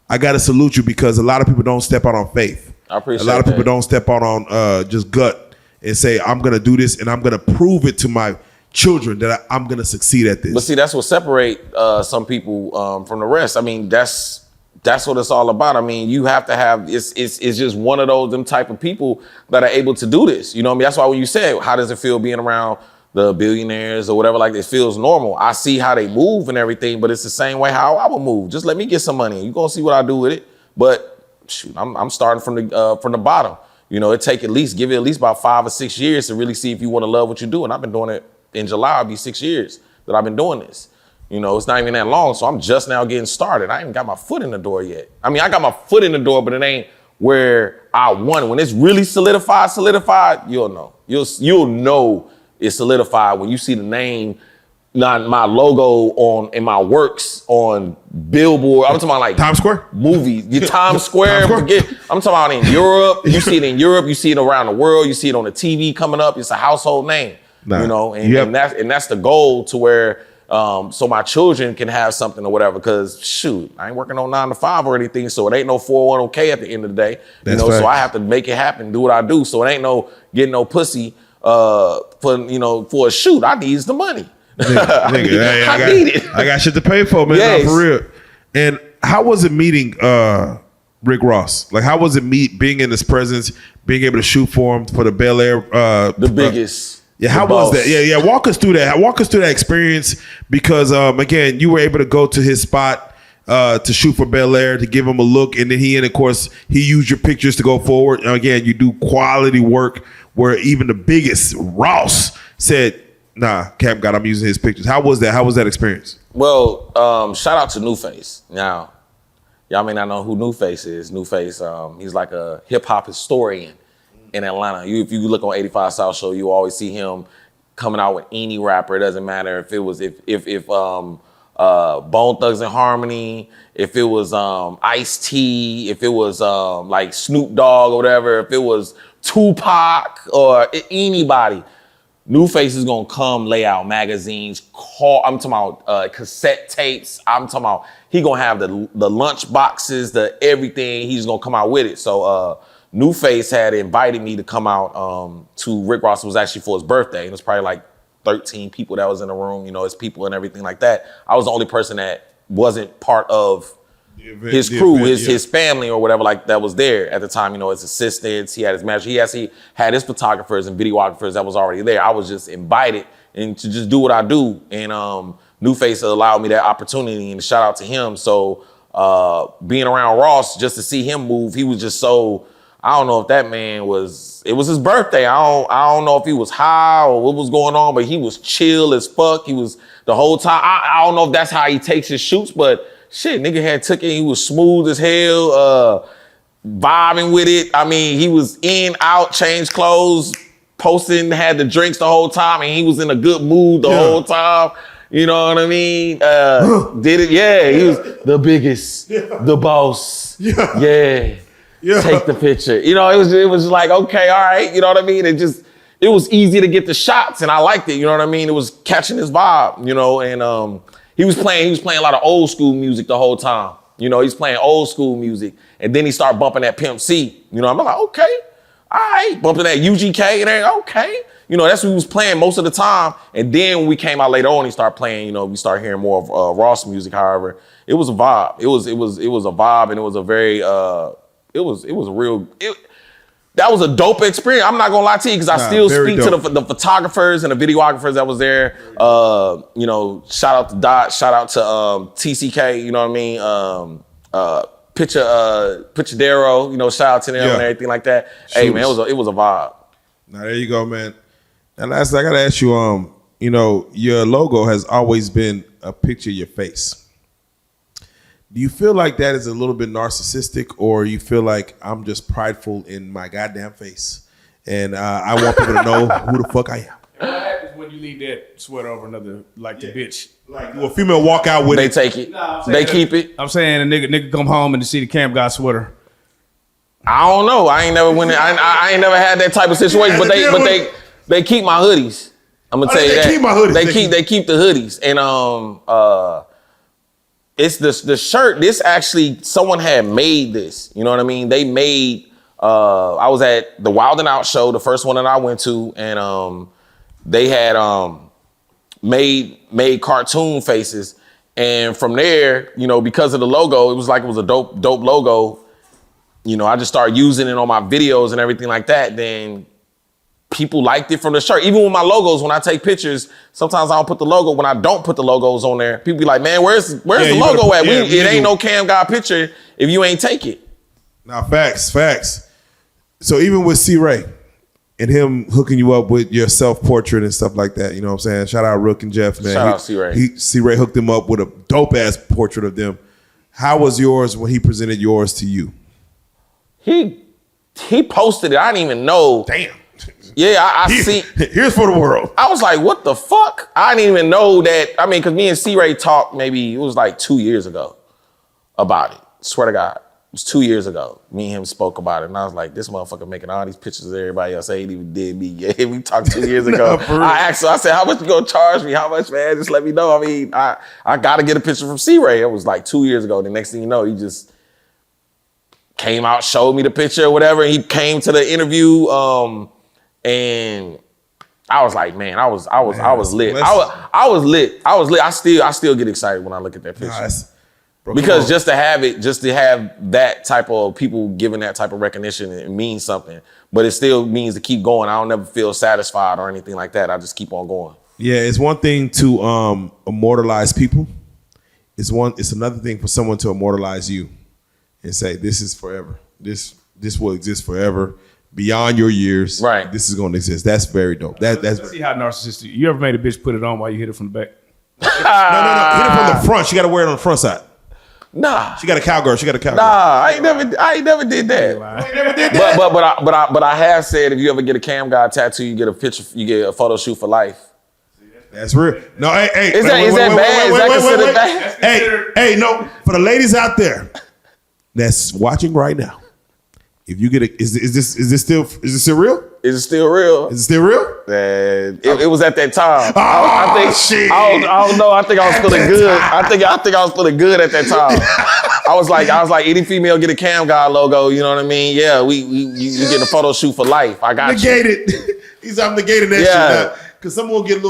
I gotta salute you because a lot of people don't step out on faith. I appreciate a lot of people that. don't step out on just gut and say, I'm gonna do this and I'm gonna prove it to my children that I'm gonna succeed at this. But see, that's what separate some people from the rest. I mean, that's what it's all about. I mean, you have to have it's just one of them type of people that are able to do this. You know what I mean? That's why when you said, how does it feel being around the billionaires or whatever, like it feels normal. I see how they move and everything, but it's the same way how I would move. Just let me get some money. You gonna see what I do with it. But shoot, I'm starting from the bottom. You know, give it at least about 5 or 6 years to really see if you want to love what you do. And I've been doing it in July. It'll be 6 years that I've been doing this. You know, it's not even that long, so I'm just now getting started. I ain't got my foot in the door yet. I mean, I got my foot in the door, but it ain't where I want it. When it's really solidified, you'll know. You'll know it's solidified when you see the name, not my logo in my works on Billboard. I'm talking about like Times Square movies. Your Times Square. I'm talking about in Europe. You see it in Europe. You see it around the world. You see it on the TV coming up. It's a household name. You know, and that's the goal to where so my children can have something or whatever. Because shoot, I ain't working on 9 to 5 or anything, so it ain't no 401k at the end of the day. That's you know, facts. so I have to make it happen, do what I do. So it ain't no getting no pussy for a shoot. I need the money. Nigga, I need it. I got shit to pay for, man. Yes. No, for real. And how was it meeting Rick Ross? Like, how was it being in his presence, being able to shoot for him for the Bel Air? The biggest. Yeah, how the was boss. that? Yeah. Walk us through that. Walk us through that experience because, again, you were able to go to his spot to shoot for Bel Air, to give him a look, and then of course, he used your pictures to go forward. And again, you do quality work where even the biggest Ross said, nah, CamGod, I'm using his pictures. How was that? How was that experience? Well, shout out to Newface. Now, y'all may not know who Newface is. Newface, he's like a hip hop historian in Atlanta. If you look on 85 South Show, you always see him coming out with any rapper. It doesn't matter if it was Bone Thugs and Harmony, if it was Ice-T, if it was like Snoop Dogg or whatever, if it was Tupac or anybody. Newface is gonna come lay out magazines, I'm talking about cassette tapes. I'm talking about he gonna have the lunch boxes, the everything. He's gonna come out with it. So Newface had invited me to come out to Rick Ross. It was actually for his birthday. And it was probably like 13 people that was in the room, you know, his people and everything like that. I was the only person that wasn't part of his crew, his family or whatever like that was there at the time, you know, his assistants, he had his manager, he actually had his photographers and videographers that was already there. I was just invited and to just do what I do. And Newface allowed me that opportunity, and shout out to him. So being around Ross, just to see him move, he was just so, I don't know if that man it was his birthday. I don't know if he was high or what was going on, but he was chill as fuck. He was the whole time. I don't know if that's how he takes his shoots, but shit, nigga had took it. He was smooth as hell, vibing with it. I mean, he was in, out, changed clothes, posting, had the drinks the whole time, and he was in a good mood the whole time. You know what I mean? Did it? Yeah, he was the biggest, the boss. Yeah. Take the picture. You know, it was like, okay, all right. You know what I mean? It was easy to get the shots, and I liked it. You know what I mean? It was catching his vibe. You know, and he was playing a lot of old school music the whole time. You know, he's playing old school music, and then he started bumping that Pimp C. You know, I'm like, okay, all right, bumping that UGK, and then okay. You know, that's what he was playing most of the time. And then when we came out later on, he started playing. You know, we started hearing more of Ross music. However, it was a vibe. It was a vibe, and it was a very that was a dope experience. I'm not gonna lie to you because I still speak to the photographers and the videographers that was there. You know, shout out to Dot, shout out to TCK. You know what I mean? Picture Darrow. You know, shout out to them and everything like that. Hey man, it was a vibe. Now there you go, man. And lastly, I gotta ask you, you know, your logo has always been a picture of your face. Do you feel like that is a little bit narcissistic, or you feel like I'm just prideful in my goddamn face, and I want people to know who the fuck I am? What happens when you leave that sweater over another, like the bitch? Like, will a female walk out with They it? take it. I'm They saying keep it. I'm saying a nigga come home and to see the CamGod sweater. I don't know. I ain't never went. I ain't never had that type of situation. But they keep my hoodies. I'm gonna tell you that. Keep my hoodies. They keep the hoodies. And it's the shirt. This actually someone had made this. You know what I mean? They made. I was at the Wild 'N Out show, the first one that I went to, and they had made cartoon faces. And from there, you know, because of the logo, it was a dope logo. You know, I just started using it on my videos and everything like that. Then people liked it from the shirt. Even with my logos, when I take pictures, sometimes I don't put the logo. When I don't put the logos on there, people be like, man, where's the logo at? It ain't no CamGod picture if you ain't take it. Now, facts. So even with C-Ray and him hooking you up with your self-portrait and stuff like that, you know what I'm saying? Shout out Rook and Jeff, man. Shout out C-Ray. C-Ray hooked him up with a dope-ass portrait of them. How was yours when he presented yours to you? He posted it. I didn't even know. Damn. Yeah, I see. Here's for the world. I was like, what the fuck? I didn't even know that. I mean, because me and C-Ray talked maybe, it was like 2 years ago about it. Swear to God. It was 2 years ago. Me and him spoke about it. And I was like, this motherfucker making all these pictures of everybody else. Ain't even did me. Yeah, we talked 2 years ago. I asked him, I said, how much you gonna charge me? How much, man? Just let me know. I mean, I gotta get a picture from C-Ray. It was like 2 years ago. The next thing you know, he just came out, showed me the picture or whatever. He came to the interview, and I was like, man, I was lit. I was lit. I still get excited when I look at that picture. Because just to have that type of people giving that type of recognition, it means something. But it still means to keep going. I don't never feel satisfied or anything like that. I just keep on going. Yeah, it's one thing to immortalize people. It's another thing for someone to immortalize you and say, this is forever. This will exist forever. Beyond your years. Right. This is gonna exist. That's very dope. That's see how narcissistic. You ever made a bitch put it on while you hit it from the back? No. Hit it from the front. She gotta wear it on the front side. Nah. She got a cowgirl. Nah, I ain't never did that. I ain't never did that. But I have said if you ever get a CamGod tattoo, you get a picture, you get a photo shoot for life. That's real. No, hey. Is that bad? Is that considered bad? Hey, no. For the ladies out there that's watching right now, if you get is this still real? Is it still real? Is it still real? It was at that time. I think shit. I don't know. I think I was feeling good. I think I was feeling good at that time. I was like, any female get a CamGod logo, you know what I mean? Yeah, you get a photo shoot for life. I got you. Negated. I'm negating that shit now. Because someone will get a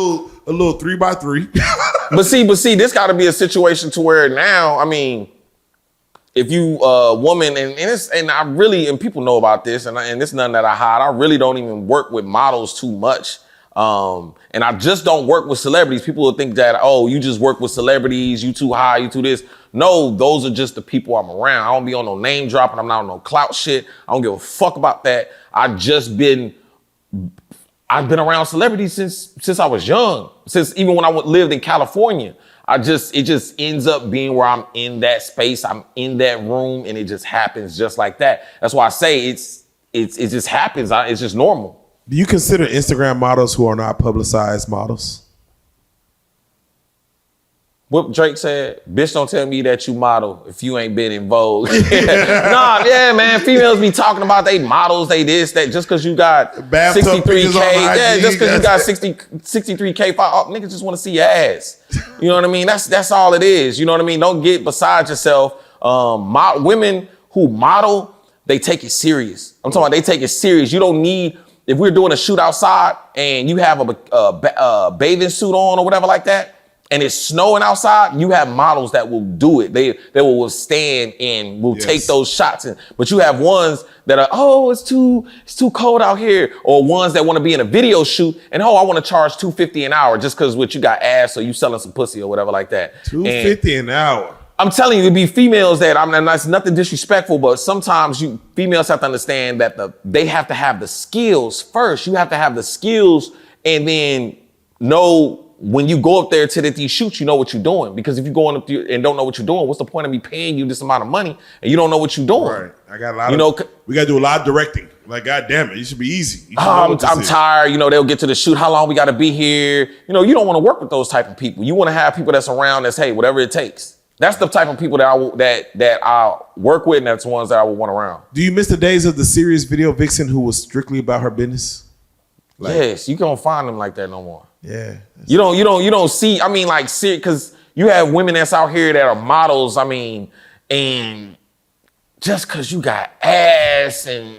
little 3x3. But see, this got to be a situation to where now, I mean, if you woman and I really, and people know about this, and it's nothing that I hide. I really don't even work with models too much, and I just don't work with celebrities. People will think that, oh, you just work with celebrities, you too high, you too this. No, those are just the people I'm around. I don't be on no name dropping. I'm not on no clout shit. I don't give a fuck about that. I've been around celebrities since I was young. Since even when I lived in California. It just ends up being where I'm in that space, I'm in that room, and it just happens just like that. That's why I say it just happens. It's just normal. Do you consider Instagram models who are not publicized models? What Drake said, bitch, don't tell me that you model if you ain't been in Vogue. Yeah, man. Females be talking about they models, they this, that, just because you got 63K. Yeah, just because you got 63K. Niggas just want to see your ass. You know what I mean? That's all it is. You know what I mean? Don't get beside yourself. Women who model, they take it serious. I'm talking about they take it serious. You don't need, if we're doing a shoot outside and you have a bathing suit on or whatever like that, and it's snowing outside, you have models that will do it. They will withstand and will take those shots. But you have ones that are, oh, it's too cold out here. Or ones that want to be in a video shoot and, oh, I want to charge $250 an hour just because what you got ass or you selling some pussy or whatever like that. $250 an hour. I'm telling you, it'd be females that, that's nothing disrespectful, but sometimes females have to understand that they have to have the skills first. You have to have the skills and then know when you go up there to these shoots, you know what you're doing. Because if you're going up there and don't know what you're doing, what's the point of me paying you this amount of money and you don't know what you're doing? Right. I got a lot we got to do a lot of directing. Like, God damn it, you should be easy. You should know what this I'm is. tired. You know, they'll get to the shoot. How long we got to be here? You know, you don't want to work with those type of people. You want to have people that's around that's, hey, whatever it takes. That's the type of people that I work with, and that's the ones that I would want around. Do you miss the days of the serious video vixen who was strictly about her business? Yes, you don't find them like that no more. Yeah. You don't see. I mean, like, because you have women that's out here that are models. I mean, and just because you got ass and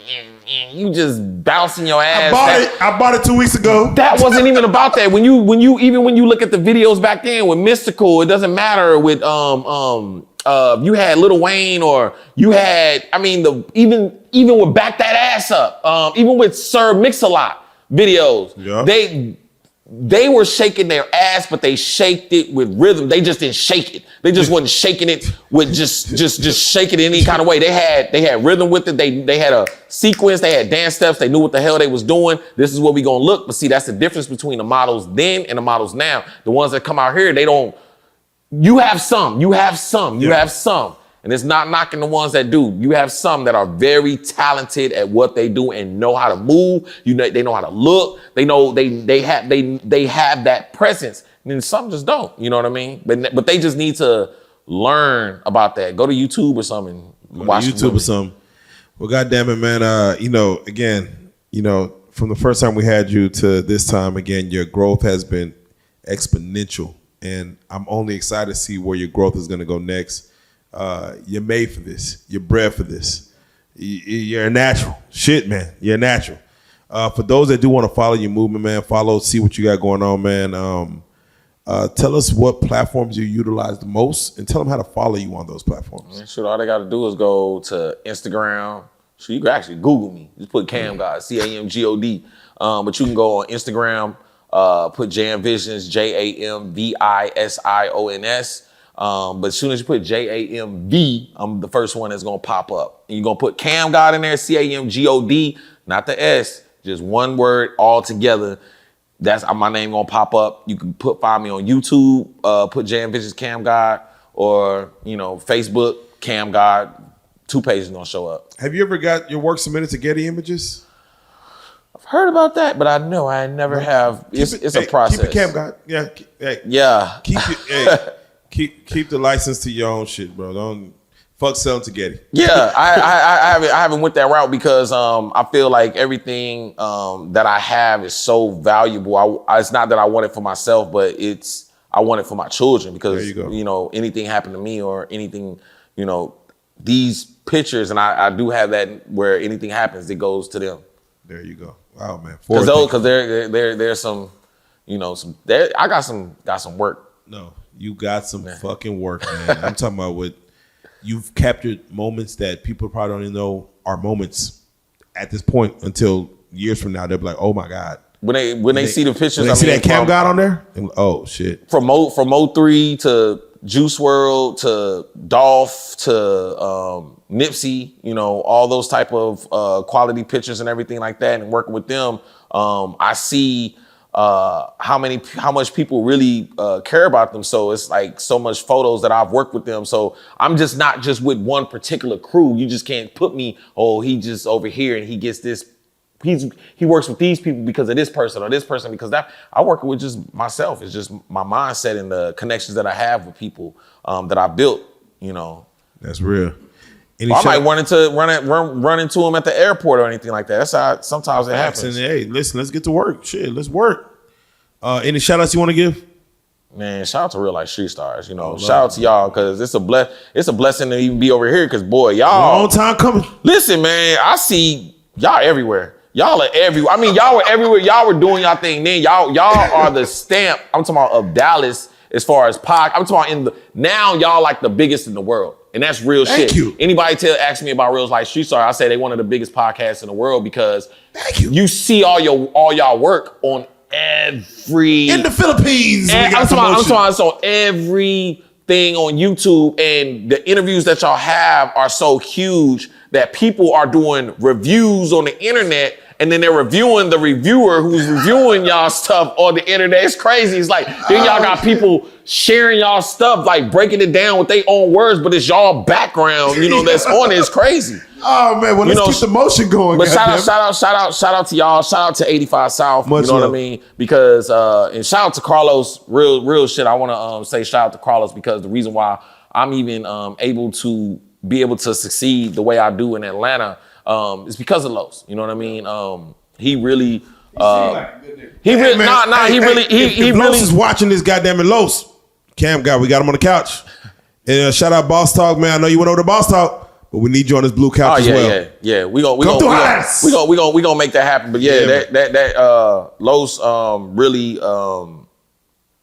you just bouncing your ass. I bought it 2 weeks ago. That wasn't even about that. When you look at the videos back then with Mystical, it doesn't matter with you had Lil Wayne or you had, I mean, even with Back That Ass Up, even with Sir Mix-a-Lot videos, yeah. They were shaking their ass, but they shaked it with rhythm. They just didn't shake it. They just wasn't shaking it with just shaking it any kind of way. They had rhythm with it. They had a sequence. They had dance steps. They knew what the hell they was doing. This is what we gonna look. But see, that's the difference between the models then and the models now. The ones that come out here, they don't. You have some. And it's not knocking the ones that do. You have some that are very talented at what they do and know how to move. You know, they know how to look. They know they have that presence. And then some just don't. You know what I mean? But they just need to learn about that. Go to YouTube or something. Watch YouTube or something. Well, goddamn it, man. Again, from the first time we had you to this time, again, your growth has been exponential, and I'm only excited to see where your growth is going to go next. You're made for this. You're bred for this. You're a natural. Shit, man. You're a natural. For those that do want to follow your movement, man, see what you got going on, man. Tell us what platforms you utilize the most and tell them how to follow you on those platforms. Man, shit, all they got to do is go to Instagram. So you can actually Google me. Just put CamGod, CamGod. But you can go on Instagram, put jamvisions, JamVisions. But as soon as you put JAMV, I'm the first one that's gonna pop up. And you're gonna put CamGod in there, CamGod, not the S, just one word all together. That's my name gonna pop up. You can find me on YouTube, put JamVisions CamGod, or Facebook CamGod. 2 pages gonna show up. Have you ever got your work submitted to Getty Images? I've heard about that, but I know I never have. It's a process. Keep it CamGod. Yeah. Yeah. Keep it. Keep the license to your own shit, bro. Don't fuck selling to Getty. Yeah, I haven't went that route because I feel like everything that I have is so valuable. It's not that I want it for myself, but I want it for my children because there you go. Anything happened to me or anything, these pictures, and I do have that where anything happens, it goes to them. There you go. Wow, man. Because there's some, I got some work. No. You got some fucking work, man. I'm talking about what you've captured moments that people probably don't even know are moments at this point until years from now. They'll be like, oh my God. When they see the pictures, when they see that CamGod on there, like, oh shit. From O3 to Juice WRLD to Dolph to Nipsey, all those type of quality pictures and everything like that, and working with them, I see how much people really care about them. So it's like so much photos that I've worked with them. So I'm just not just with one particular crew. You just can't put me, he just over here and he gets this. He works with these people because of this person or this person because that I work with just myself. It's just my mindset and the connections that I have with people that I built, That's real. I might run into him at the airport or anything like that. That's how sometimes it happens. Hey, listen, let's get to work. Shit, let's work. Any shout outs you want to give? Man, shout out to Reallyfe Street Stars. Shout out to y'all because it's a blessing to even be over here because boy, y'all long time coming. Listen, man, I see y'all everywhere. Y'all are everywhere. I mean, y'all were everywhere. Y'all were doing y'all thing then. Y'all are the stamp. I'm talking about of Dallas as far as I'm talking about now y'all like the biggest in the world. And that's real shit. Thank you. Anybody ask me about Reallyfe Street Stars, I say they one of the biggest podcasts in the world because you see all y'all work on every in the Philippines. I'm talking on everything on YouTube, and the interviews that y'all have are so huge that people are doing reviews on the internet and then they're reviewing the reviewer who's reviewing y'all stuff on the internet. It's crazy. It's like, then y'all got people sharing y'all stuff, like breaking it down with their own words, but it's y'all background, that's on it. It's crazy. Oh man, well, let's keep the motion going. But shout out to y'all. Shout out to 85 South. Much you know love. what I mean? Because and shout out to Carlos. Real shit. I want to say shout out to Carlos because the reason why I'm even able to be able to succeed the way I do in Atlanta is because of Los. You know what I mean? He really. He really. If Los is watching this goddamn Los, CamGod, we got him on the couch. And shout out Boss Talk, man. I know you went over to Boss Talk. But we need you on this blue couch as well. Yeah. We gonna make that happen. But that Los really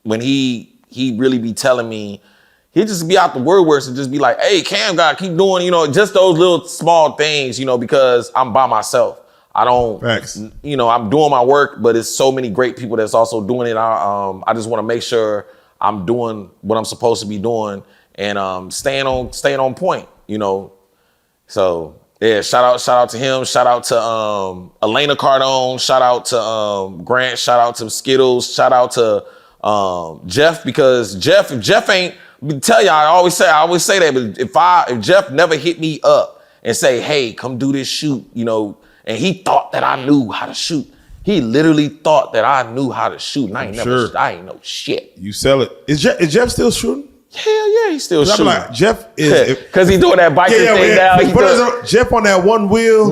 when he really be telling me, he just be out the word and just be like, hey, CamGod, keep doing, just those little small things, because I'm by myself. I don't, I'm doing my work, but it's so many great people that's also doing it. I just want to make sure I'm doing what I'm supposed to be doing and staying on point, So yeah, shout out to him. Shout out to Elena Cardone. Shout out to Grant. Shout out to Skittles. Shout out to Jeff, because if Jeff ain't, tell y'all, I always say that, but if Jeff never hit me up and say, hey, come do this shoot, and he thought that I knew how to shoot. He literally thought that I knew how to shoot, and I ain't know shit. You sell it. Is Jeff still shooting? Hell yeah, he's still shooting. I'm like, Jeff is, because he's doing that biker thing now. Jeff on that one wheel.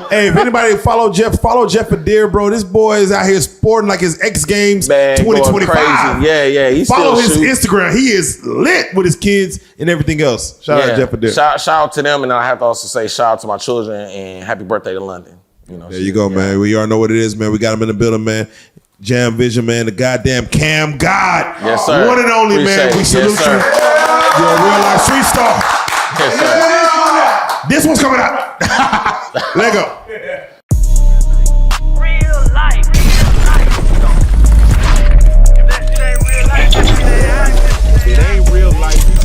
Hey, if anybody follow Jeff Adair, bro. This boy is out here sporting like his X Games 2025. Yeah, he's follow still his Instagram. He is lit with his kids and everything else. Shout out Jeff Adair. Shout out to them, and I have to also say shout out to my children and happy birthday to London. There you go, man. We already know what it is, man. We got him in the building, man. Jam Vision, man, the goddamn CamGod. Yes, sir. One and only, man. We salute you. You're a real life street star. Yes, sir. This one's coming out. Let go. Real life. If that shit ain't real life, It ain't real life.